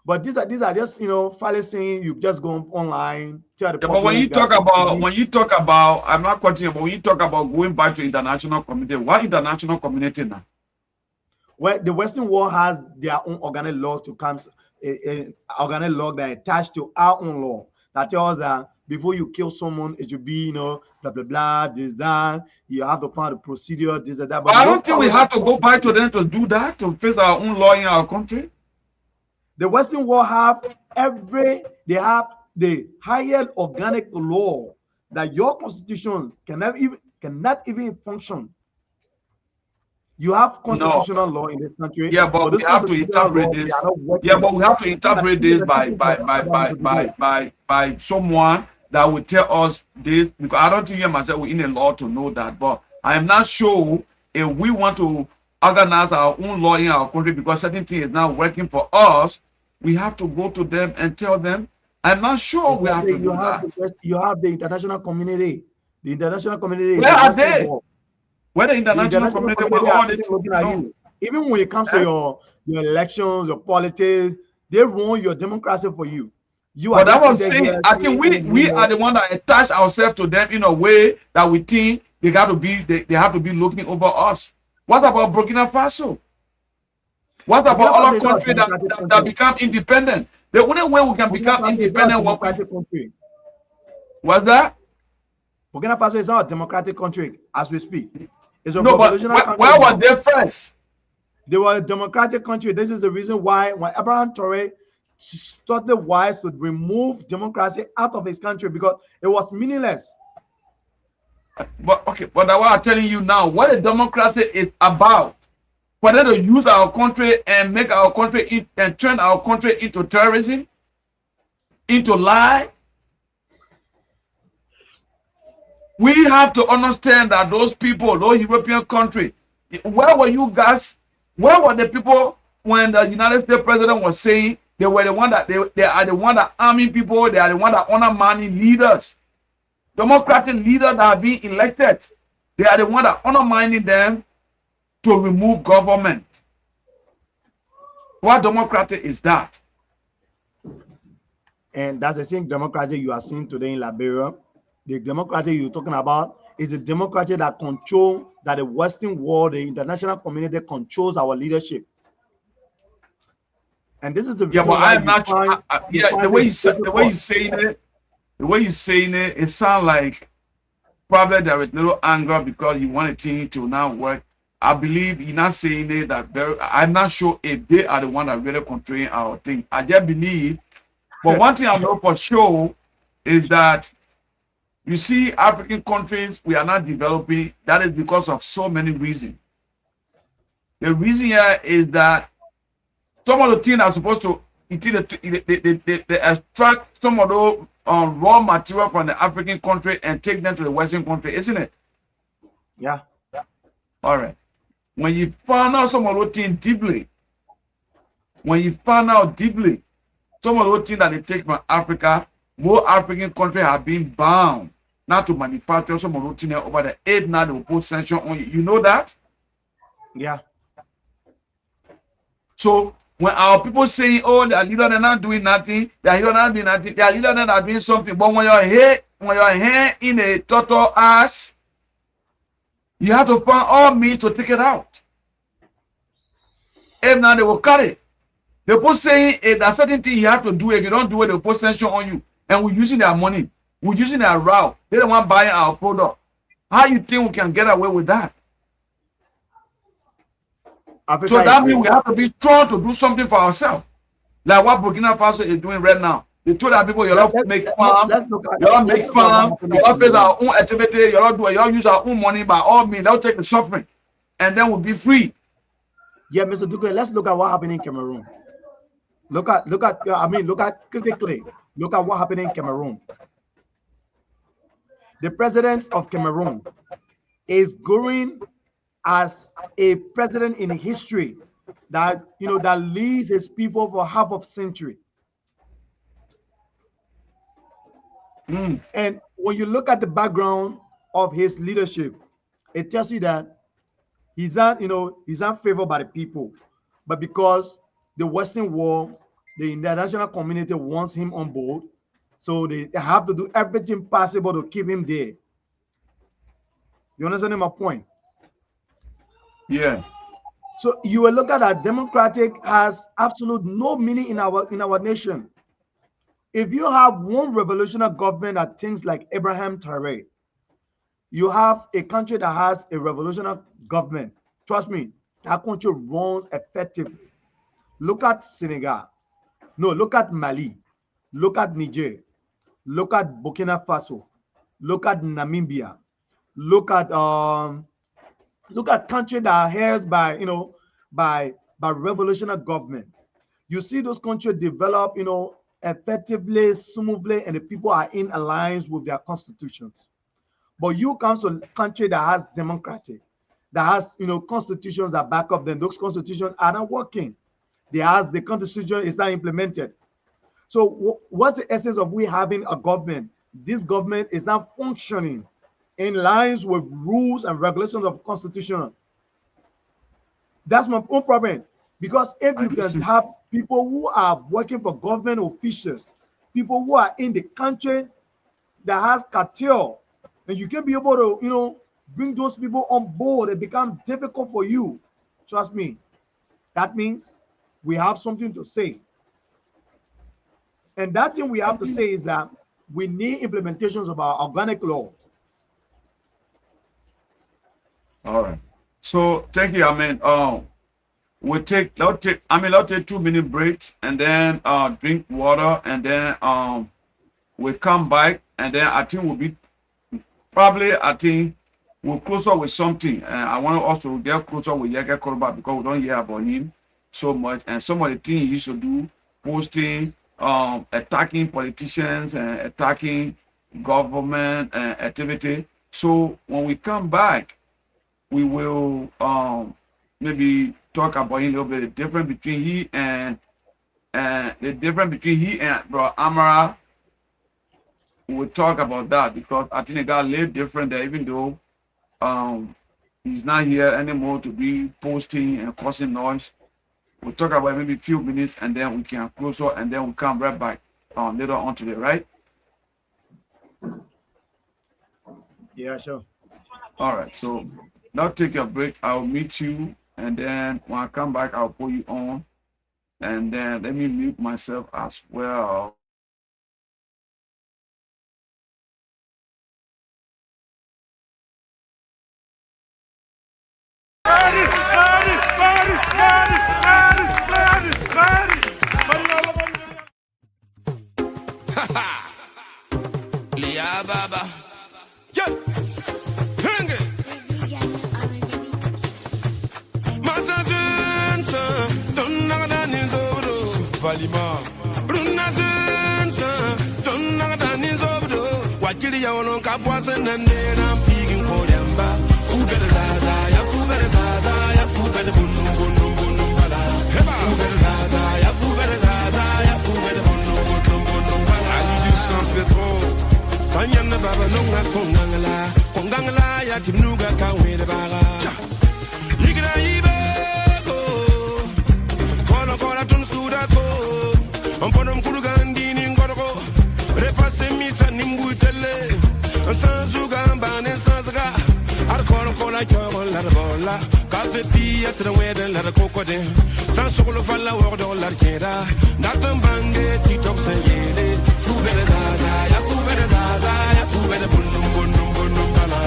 But these are just fallacy. You just go online, tell the public. But when you talk about, I'm not continuing, but when you talk about going back to international community, what international community now? Well, the Western world has their own organic law to come, organic law that attached to our own law that tells that before you kill someone, it should be blah blah blah, this that. You have to follow the procedure, this and that. But I don't think we have to go back to them to do that, to face our own law in our country. The Western world they have the higher organic law that your constitution cannot even function. You have constitutional law in this country. Yeah, but we have to interpret this. Yeah, but we have to interpret this by someone that will tell us this, because I don't think you myself we're in a law to know that. But I am not sure if we want to organize our own law in our country because certain thing is not working for us, we have to go to them and tell them. I'm not sure we have to do that. You have the international community. The international community. Where are they? Where the international community will all this looking at you. Even when it comes to your elections, your politics, they run your democracy for you. But that's what I'm saying. I think we are the one that attach ourselves to them in a way that we think they have to be looking over us. What about Burkina Faso? What about other countries that become independent? The only way we can become independent what's that? Burkina Faso is not a democratic country as we speak. It's a revolutionary country. Where was they first? They were a democratic country. This is the reason why when Abraham Traoré thought it wise to remove democracy out of his country because it was meaningless. But okay, but what I'm telling you now, what a democracy is about, for them to use our country and make our country and turn our country into terrorism, into lie. We have to understand that those people, those European countries, where were you guys? Where were the people when the United States president was saying they were the one that they are the one that arming people, they are the one that undermining leaders, democratic leaders that are being elected. They are the one that undermining them to remove government. What democracy is that? And that's the same democracy you are seeing today in Liberia. The democracy you're talking about is the democracy that that the Western world, the international community controls our leadership. And this is the reason But why I'm not sure. The way you saying it, it sounds like probably there is little anger because you want a team to now work. I believe you're not saying it that I'm not sure if they are the one that really controlling our thing. I just believe. But one thing I know for sure is that you see, African countries, we are not developing. That is because of so many reasons. The reason here is that some of the things are supposed to, they extract some of those raw material from the African country and take them to the Western country, isn't it? Yeah. All right. When you find out some of those things deeply, some of those things that they take from Africa, more African countries have been bound not to manufacture some of those things over the aid now they will put sanction on you. You know that? Yeah. So when our people saying, oh, their leaders are not doing nothing, their leaders are not doing nothing, their leaders are not doing something, but when you're here in a total ass, you have to find all means to take it out. If now they will cut it. They put saying there's certain thing you have to do. If you don't do it, they'll put sanction on you. And we're using their money. We're using their route. They don't want buying our product. How you think we can get away with that? Africa so that means we have to be strong to do something for ourselves. Like what Burkina Faso is doing right now. They told our people, you don't make farm, you don't make farm, you don't face our own activity, you don't do it, you don't use our own money by all means, they'll take the suffering. And then we'll be free. Yeah, Mr. Duque, let's look at what happened in Cameroon. Look at critically, look at what happened in Cameroon. The president of Cameroon is going as a president in history that that leads his people for half of a century. And when you look at the background of his leadership, it tells you that he's not favored by the people, but because the Western world, the international community wants him on board, so they have to do everything possible to keep him there. You understand my point? Yeah. So you will look at that democratic has absolute no meaning in our nation. If you have one revolutionary government that thinks like Abraham Traore, you have a country that has a revolutionary government. Trust me, that country runs effectively. Look at Senegal. No, look at Mali. Look at Niger. Look at Burkina Faso. Look at Namibia. Look at countries that are held by revolutionary government. You see those countries develop effectively, smoothly, and the people are in alliance with their constitutions. But you come to a country that has democratic, that has constitutions that back up them. Those constitutions are not working. The constitution is not implemented. So what's the essence of we having a government? This government is not functioning in lines with rules and regulations of constitution. That's my own problem. Because if you can have people who are working for government officials, people who are in the country that has cartel, and you can be able to, bring those people on board, it becomes difficult for you. Trust me. That means we have something to say. And that thing we have to say is that we need implementations of our organic law. All right. So thank you, Amen. let's take 2 minute breaks and then drink water and then we'll come back and then I think we'll close up with something. I want to also get closer with Yeke Koroba because we don't hear about him so much. And some of the things he used to do, posting, attacking politicians and attacking government activity. So when we come back, we will maybe talk about him a little bit. The difference between he and Bro Amara. We'll talk about that because I think it got a little different there, even though he's not here anymore to be posting and causing noise. We'll talk about maybe a few minutes and then we can close up and then we'll come right back later on today, right? Yeah, sure. All right, so now take your break. I'll meet you and then when I come back, I'll put you on and then let me mute myself as well. Lia Baba. Yeah. Henge. Masazunsa. Donnagadani Suf Palima. Runazunsa. Donnagadani Wakili Yawono Kapwasan and then I'm peeking Kolyamba. Fubeta Zaza, ya Fubeta Zaza, ya Fubeta Bunum Bunum Bunum Bala. Fubeta Zaza, ya Fubeta Zaza, ya Fubeta Bunum Bunum Bunum Bala. Ali du San Pedro. Sanyana Baba Nunga Kongangala, ya Timnuga Kawe de Baga. Yigra Ibeko. Kola Tun Sudako. Umponum Kurugandini Ngorgo. Repasse Misa Nimbutele. Sanzugamba and Sanzaga. Arcola la bola, Cafe Pia to the wedding, let a cocodin. San Solo Falla or La Queda, Nathan Bange, Tito Sayede, Fubezaza, Yafubezaza, Yafubed Bunum Bunum Bunum Bala,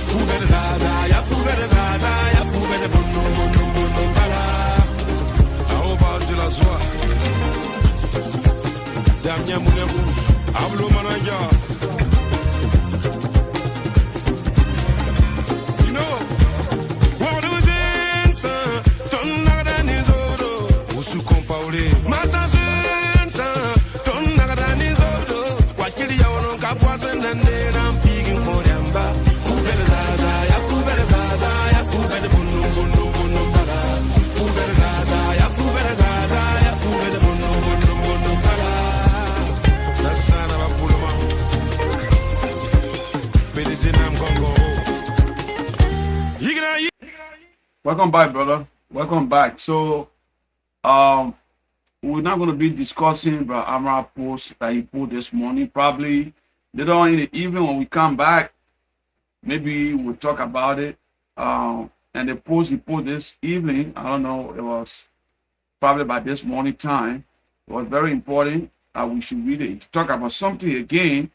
Fubezaza, Yafubezaza, Yafubed Bunum Bunum Bunum Bala. How about la soie? Damien Moulin Rouge, Ablo Manaja. Welcome back, brother. Welcome back. So, we're not going to be discussing the Amara post that he put this morning. Probably later on in the evening when we come back, maybe we'll talk about it. And the post he put this evening, I don't know, it was probably by this morning time. It was very important that we should read it. Talk about something again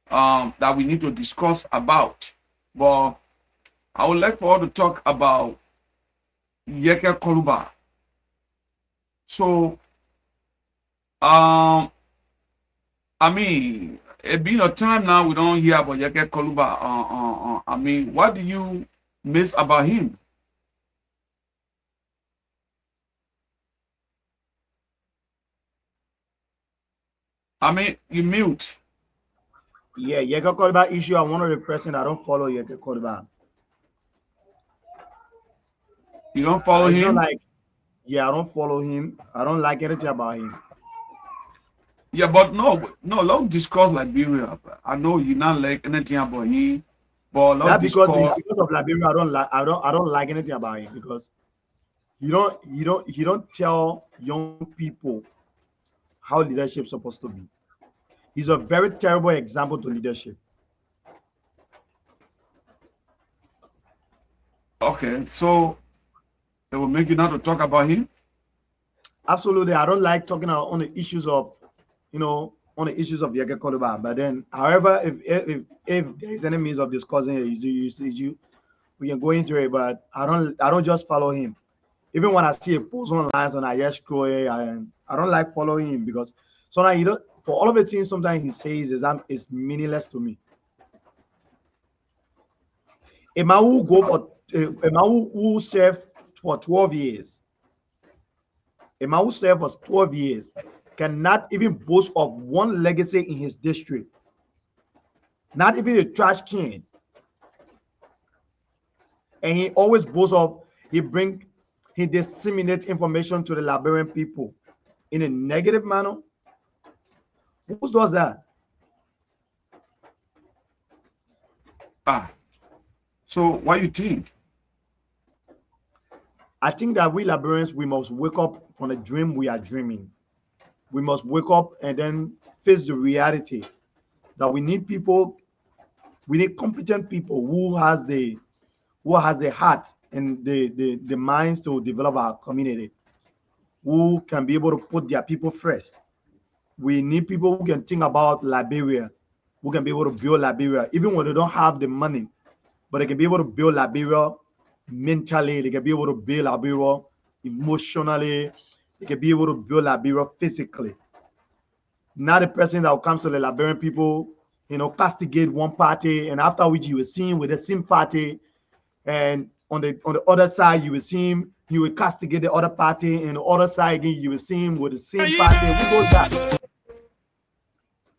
that we need to discuss about. But I would like for us to talk about Yeke Koluba. So, I mean, it been a time now we don't hear about Yeke Koluba. I mean, what do you miss about him? I mean, you mute. Yeah, Yeke Koluba issue. I'm one of the person I don't follow Yeke Koluba. You don't follow him? Yeah, I don't follow him. I don't like anything about him. Yeah, but no, don't discuss Liberia. I know you not like anything about him, but not because of Liberia, I don't like anything about him because you don't tell young people how leadership is supposed to be. He's a very terrible example to leadership. Okay, so it will make you not to talk about him? Absolutely. I don't like talking on the issues of, on the issues of Yeke Koluba. But then, however, if there is any means of discussing it, we can go into it. But I don't just follow him. Even when I see a post online, and I just scroll it, I don't like following him because sometimes you don't. For all of the things sometimes he says is meaningless to me. A man who go for a man who served for 12 years, a man who served for 12 years cannot even boast of one legacy in his district. Not even a trash can. And he always boasts of he disseminates information to the Liberian people in a negative manner. Who does that? So what do you think? I think that we Liberians, we must wake up from the dream we are dreaming. We must wake up and then face the reality that we need people, we need competent people who has the heart and the minds to develop our community, who can be able to put their people first. We need people who can think about Liberia, who can be able to build Liberia, even when they don't have the money, but they can be able to build Liberia mentally, they can be able to build Liberia emotionally, they can be able to build Liberia physically. Not a person that comes to the Liberian people, castigate one party, and after which you will see him with the same party, and on the other side you will see him, you will castigate the other party, and the other side again you will see him with the same party. Who does that?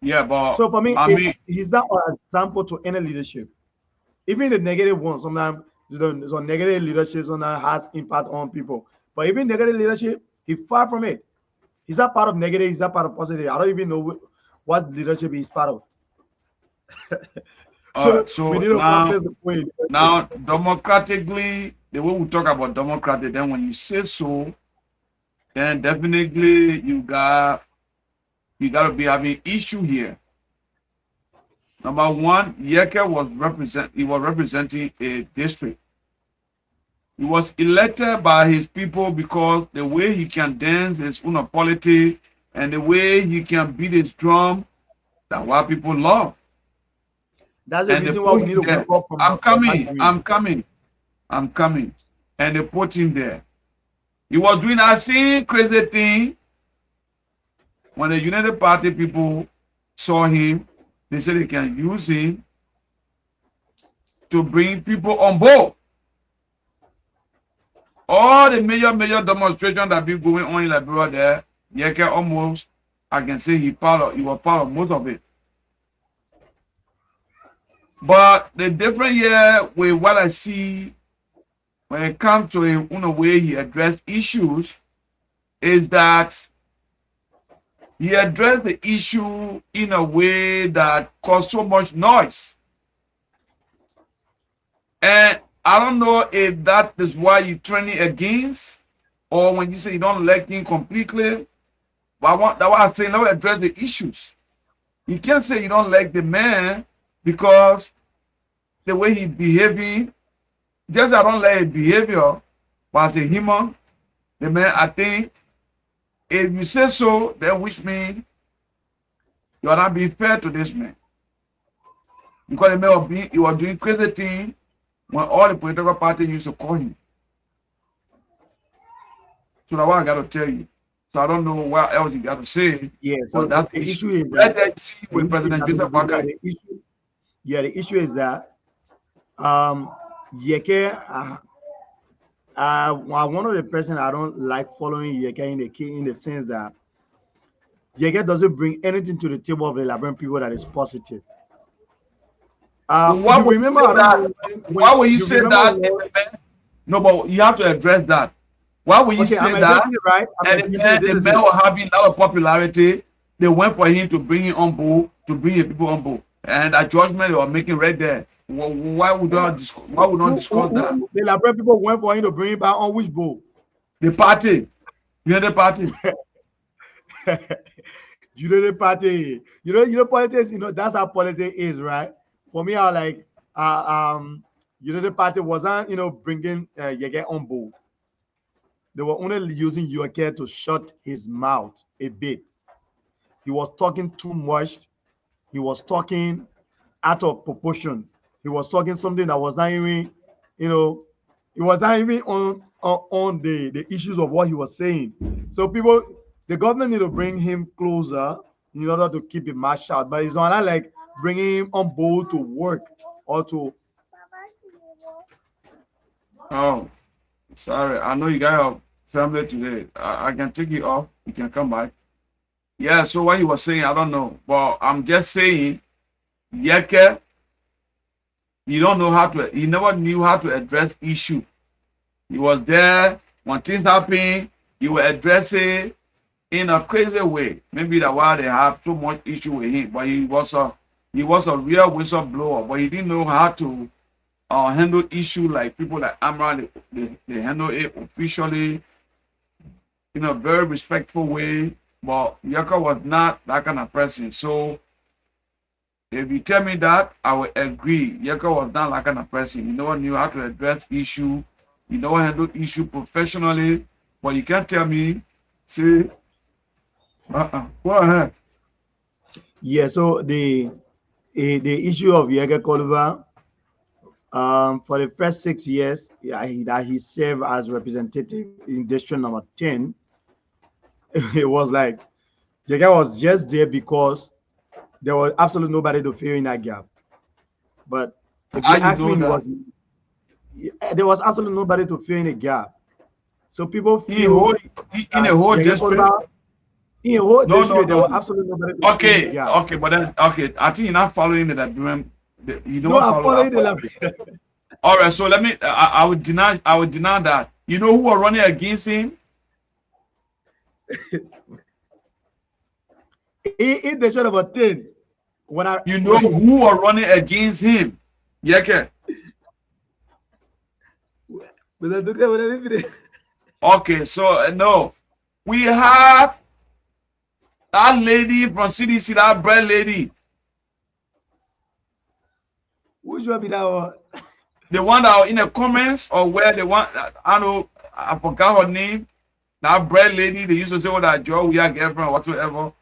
Yeah, but So for me, I mean, he's not an example to any leadership. Even the negative ones, sometimes some negative leadership sometimes has impact on people. But even negative leadership, he's far from it. He's not part of negative, he's not part of positive. I don't even know what leadership he's part of. So we so need to practice the point. now democratically, the way we talk about democratic, then when you say so, then definitely you got to be having issue here. Number one, Yeke was representing a district. He was elected by his people because the way he can dance his own politics and the way he can beat his drum, that's what people love. That's the And they reason why we put need him to there. wake up from I'm that coming, dream. I'm coming, I'm coming. And they put him there. He was doing that same crazy thing. When the United Party people saw him, they said they can use him to bring people on board. All the major demonstrations that been going on in Liberia there, Yeke almost, I can say he was part of most of it. But the different here with what I see when it comes to him, in a way he addressed issues, is that he addressed the issue in a way that caused so much noise. And I don't know if that is why you're training against, or when you say you don't like him completely. But that's why I say now address the issues. You can't say you don't like the man because the way he behaving, just I don't like his behavior, but as a human, the man, I think, if you say so, then which means you are not being fair to this man. Because the man he was doing crazy things when all the political parties used to call him. So that's what I got to tell you. So I don't know what else you got to say. Yeah, But so that's the the issue issue. is that Let us see with President Joseph Boakai. the issue is that Yeke, one of the person I don't like following Yeke in the sense that Yeke doesn't bring anything to the table of the Liberian people that is positive. Why You would you remember, say I don't that? know Why would you you say remember that? No, but you have to address that. Why would you okay, say I'm that? addressing it right. I'm And addressing it. This the is man it. was having a lot of popularity. They went for him to bring him on board, to bring the people on board. And that judgment they were making right there. Why would not discuss that? The Liberian people went for him to bring him back on which boat? The party, the party. Unity party. Politics, that's how politics is, right? For me, I like Unity party wasn't, bringing Yege on board. They were only using Yege to shut his mouth a bit. He was talking too much. He was talking out of proportion. He was talking something that was not even, you know, It was not even on the issues of what he was saying. So people, the government need to bring him closer in order to keep his mouth shut. But it's not like bringing him on board to work or to. Oh, sorry. I know you got your family today. I can take you off. You can come back. Yeah, so what he was saying, I don't know. But I'm just saying, Yeke, you don't know how to, he never knew how to address issue. He was there when things happen, he will address it in a crazy way. Maybe that's why they have so much issue with him. But he was a real whistleblower, but he didn't know how to handle issue like people like Amra. They handle it officially in a very respectful way. But Yaka was not that kind of person. So if you tell me that, I will agree. Yaka was not that kind of person. He never knew how to address issue. He never handled issue professionally. But you can't tell me, say, go ahead. Yeah, so the issue of Yeke Koluba, for the first 6 years that he served as representative in district number 10, it was like Yeke was just there because there was absolutely nobody to fill in that gap. But if you ask me, there was absolutely nobody to fill in the gap. So people feel in a whole district. In a whole district, there was absolutely nobody to fill in the gap. Okay, but then I think you're not following the agreement. You don't I'm following the All right, so let me. I would deny that. You know who were running against him? In the show number 10. You know who are running against him? Yeke. Okay, so no. We have that lady from CDC, that bread lady. Which one be that one? The one that was in the comments, or where the one, I know, I forgot her name. That bread lady, they used to say, "Oh, that Joe, we are girlfriend," or whatsoever.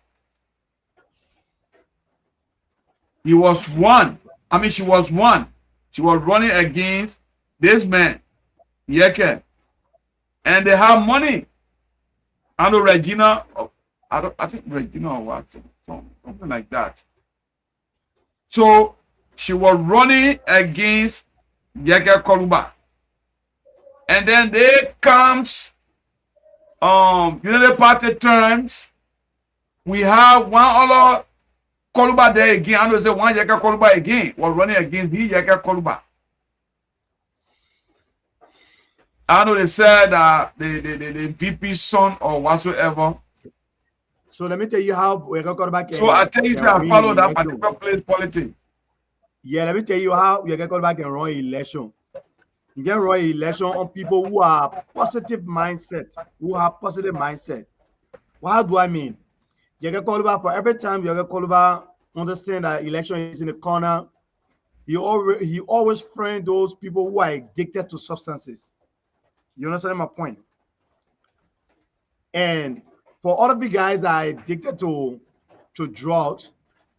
He was one. I mean, she was one. She was running against this man, Yeke. And they have money. I know Regina, I think Regina or what, something like that. So she was running against Yeke Koluba. And then there comes the party turns. We have one other Koluba there again. I know say one Yeke Koluba again was running against the Yeke Koluba. I know they said the VP son or whatsoever. So let me tell you how Yeke Koluba can. So I tell you, I follow that particular place politics. Yeah, let me tell you how Yeke Koluba can run election. You can run election on people who are positive mindset, who have positive mindset. Well, how do I mean? Yeke Koluba, for every time Yeke Koluba understand that election is in the corner, he always friend those people who are addicted to substances. You understand my point? And for other big guys that are addicted to drugs,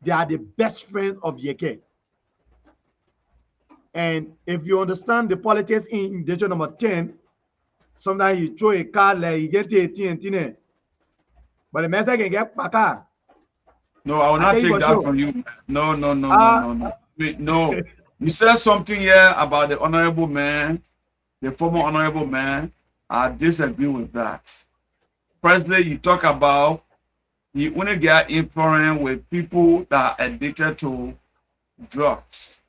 they are the best friends of Yeke. And if you understand the politics in district number 10, sometimes you throw a card like you get 18, but the message can get back. No, I will not take that from you. No. No. You said something here about the honorable man, the former honorable man. I disagree with that. Firstly, you talk about you only get influence with people that are addicted to drugs.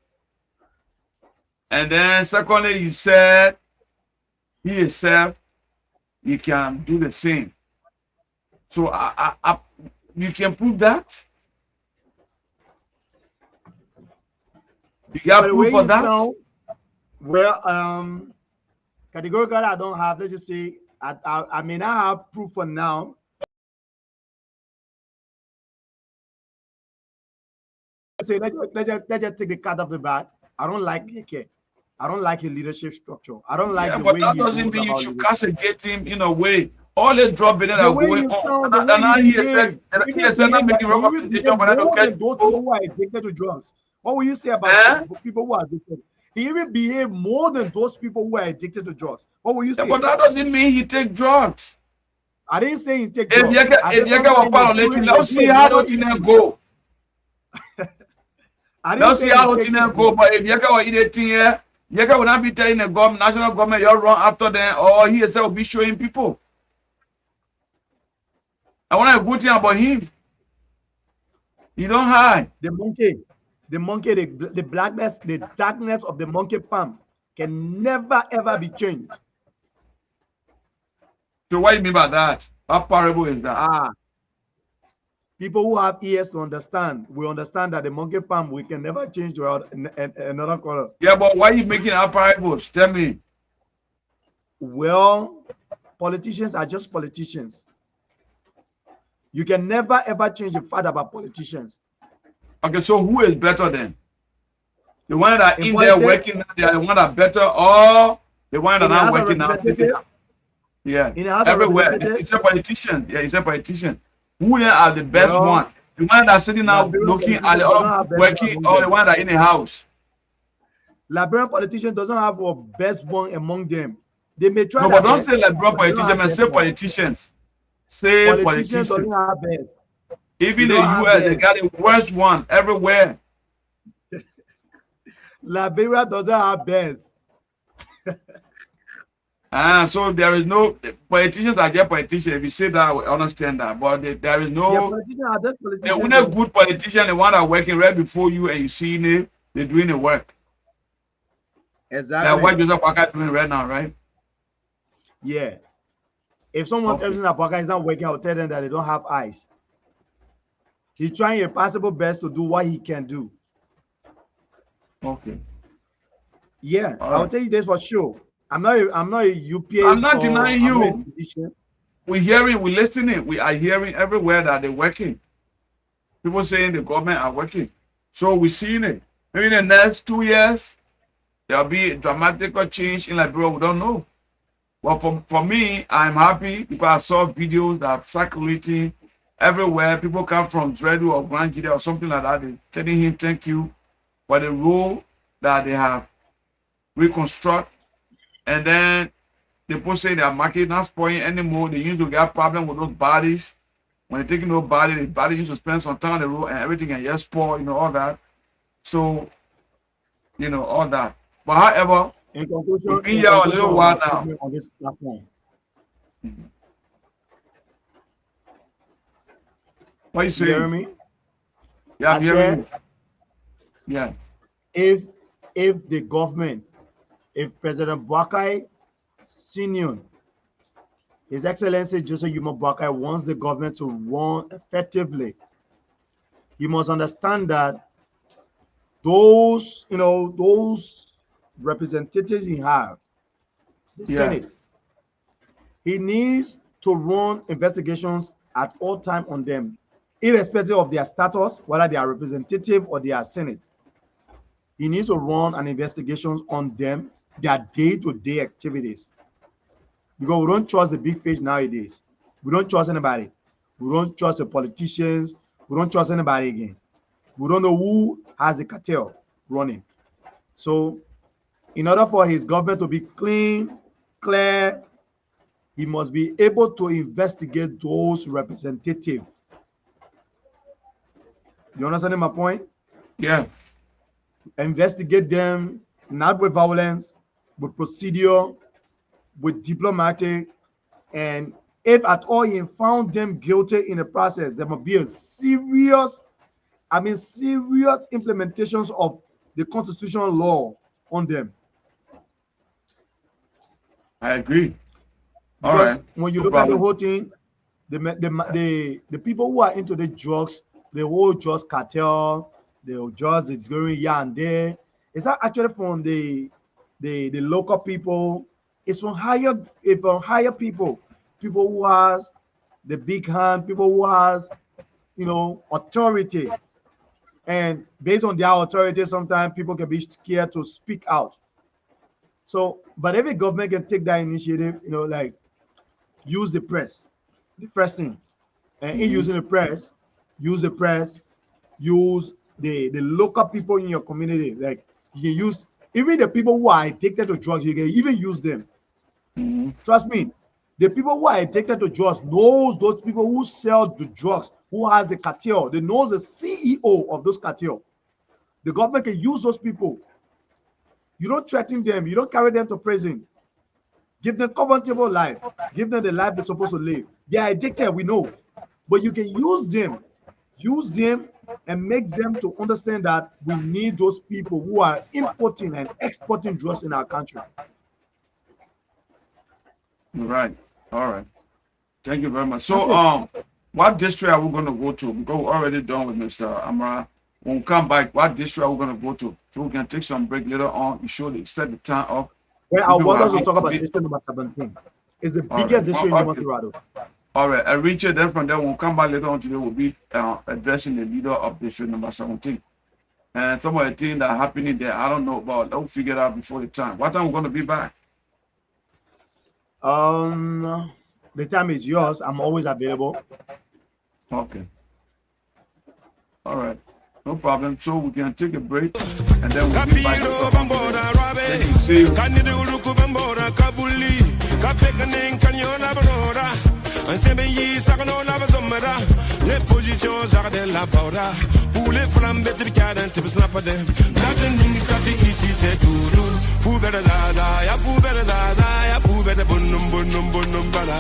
And then secondly, you said he himself, you can do the same. So you can prove that. You got proof for that? Well, categorically, I don't have. Let's just say I may not have proof for now. Let's just take the cat off the bat. I don't like Yeke. I don't like his leadership structure. I don't like the way that doesn't mean you should castigate him in a way. All the drop in that are going on. And now he said not making representation for that. Those people who are addicted to drugs. What will you say about people who are addicted? He even behaved more than those people who are addicted to drugs. What will you say? But that doesn't mean he take drugs. I didn't say he take If drugs. I said Yeka was sometimes part of he it, let's see how the thing go. I didn't Let's see say how he the take thing go. But if Yeka was eating here, Yeka will not be telling the government, national government, you're wrong after them, or he himself will be showing people. I want a good thing about him. He don't hide. the monkey, the blackness, the darkness of the monkey palm can never ever be changed. So what do you mean by that? How parable is that? People who have ears to understand will understand that the monkey palm we can never change to another color. Yeah, but why are you making our parables? Tell me. Well, politicians are just politicians. You can never ever change the fact about politicians. Okay, so who is better then? The one that In in there politics, working, they are the one that better, or the one that in the not House of working now sitting? Representatives, Yeah, in the House of everywhere. Representatives, It's a politician. Yeah, it's a politician. Who then are the best well, one? The one that's sitting now Liberian looking at politicians the does other not have best one working, among or the them. one that in the house? Liberian politician doesn't have a best one among them. They may try No, their but don't say best, like bro but they don't politician, have man. best Say one. politicians. Say Politicians doesn't politicians. have best. Even They the don't have US, they best. got the worst one everywhere. Liberia doesn't have best. So there is no politicians are just politicians. If you say that, I understand that. But there is Yeah, no politicians are just the politicians. only good politician, the one that working right before you and you see it, they're doing the work. Exactly. Like what Joseph Parker doing right now, right? Yeah. If someone tells me that Parker is not working, I'll tell them that they don't have eyes. He's trying a possible best to do what he can do. Okay. Yeah, All I'll right. tell you this for sure. I'm not a UPS. I'm not denying I'm not a you. physician. We're hearing, we're listening. We are hearing everywhere that they're working. People saying the government are working. So we're seeing it. Maybe in the next 2 years, there'll be a dramatic change in Liberia. We don't know. Well, for me, I'm happy because I saw videos that are circulating everywhere. People come from Dredu or Grand Jide or something like that. They're telling him thank you for the role that they have reconstruct. And then the people say their market not spoiling anymore. They used to get problem with those bodies. When they're taking those bodies, the body used to spend some time on the road and everything and just spoil, all that. So, all that. But however, In conclusion, we've been here a little while now. on this platform. What you You saying? hear me? Yeah, I'm I hearing you. said, Yeah. if the government, if President Boakai Senior, His Excellency Joseph Yuma Boakai wants the government to run effectively, you must understand that those representatives he have, the Yeah. Senate, he needs to run investigations at all time on them, irrespective of their status, whether they are representative or they are Senate. He needs to run an investigation on them, their day-to-day activities. Because we don't trust the big fish nowadays. We don't trust anybody. We don't trust the politicians. We don't trust anybody again. We don't know who has the cartel running. So, in order for his government to be clean, clear, he must be able to investigate those representatives. You understand my point? Yeah. Investigate them, not with violence, with procedure, with diplomatic, and if at all he found them guilty in the process, there must be a serious implementations of the constitutional law on them. I agree. All Because right. when you No look at the problem. whole thing, the people who are into the drugs, the whole drugs cartel, the drugs that's going here and there, it's not actually from the local people. It's from higher people who has the big hand, people who has authority, and based on their authority, sometimes people can be scared to speak out. So, but every government can take that initiative, like use the press, the first thing, and in using the press, use the local people in your community. Like you can use Even the people who are addicted to drugs, you can even use them. Trust me. The people who are addicted to drugs knows those people who sell the drugs, who has the cartel. They knows the CEO of those cartel. The government can use those people. You don't threaten them. You don't carry them to prison. Give them comfortable life. Give them the life they're supposed to live. They are addicted, we know. But you can use them and make them to understand that we need those people who are importing and exporting drugs in our country. Right. All right. Thank you very much. So, what district are we going to go to? Because we're already done with Mr. Amara. When we come back, what district are we going to go to? So we can take some break later on. You should set the time up. Well, I want us to talk about district number 17. It's the biggest district in Colorado. All right. And Richard, then from there, we'll come back later on today. We'll be addressing the leader of district number 17. And some of the things that are happening there, I don't know about. We'll figure it out before the time. What time are we going to be back? The time is yours. I'm always available. Okay. All right. No problem. So we can take a break and then we'll be back. See you. Les positions jardin la bora pour les flammes de cadent type snap de nothing ici c'est tout fou bela zaza ya fou bela zaza ya fou bela bonum bala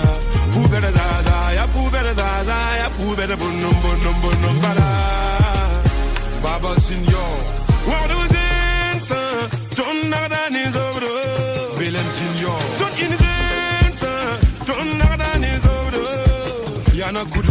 fou bela zaza ya fou bela zaza ya fou bela bonum bala Baba Signor what was in son don't nada ni zobro Willem Signor so in son don't nada ni zobro yana good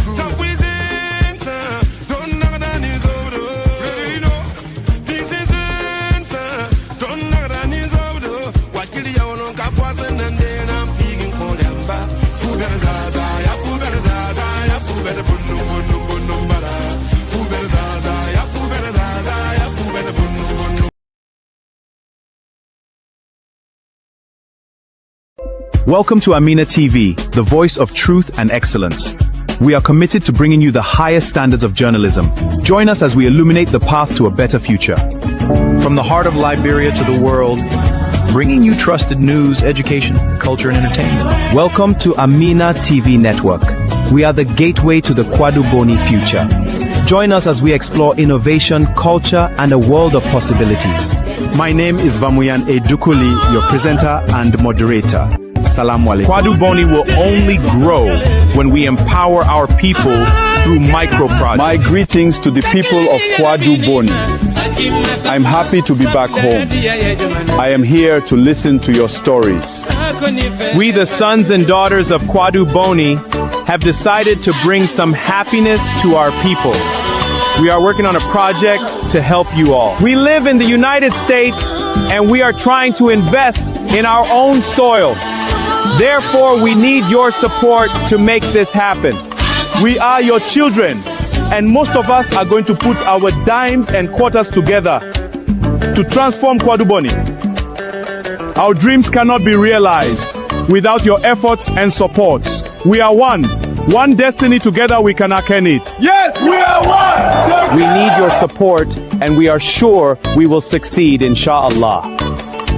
Welcome to Amina TV, the voice of truth and excellence. We are committed to bringing you the highest standards of journalism. Join us as we illuminate the path to a better future. From the heart of Liberia to the world, bringing you trusted news, education, culture, and entertainment. Welcome to Amina TV Network. We are the gateway to the Kwadu Boni future. Join us as we explore innovation, culture, and a world of possibilities. My name is Vamuyan Edukuli, your presenter and moderator. Salaam alaikum. Kwadu Boni will only grow when we empower our people through micro projects. My greetings to the people of Kwadu Boni. I'm happy to be back home. I am here to listen to your stories. We, the sons and daughters of Kwadu Boni, have decided to bring some happiness to our people. We are working on a project to help you all. We live in the United States and we are trying to invest in our own soil. Therefore, we need your support to make this happen. We are your children, and most of us are going to put our dimes and quarters together to transform Kwadu Boni. Our dreams cannot be realized without your efforts and supports. We are one. One destiny, together we can attain it. Yes, we are one! We need your support, and we are sure we will succeed, inshallah.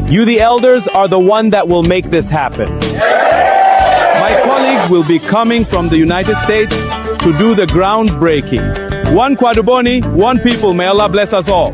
You, the elders, are the one that will make this happen. My colleagues will be coming from the United States to do the groundbreaking. One Kwadu Boni, one people. May Allah bless us all.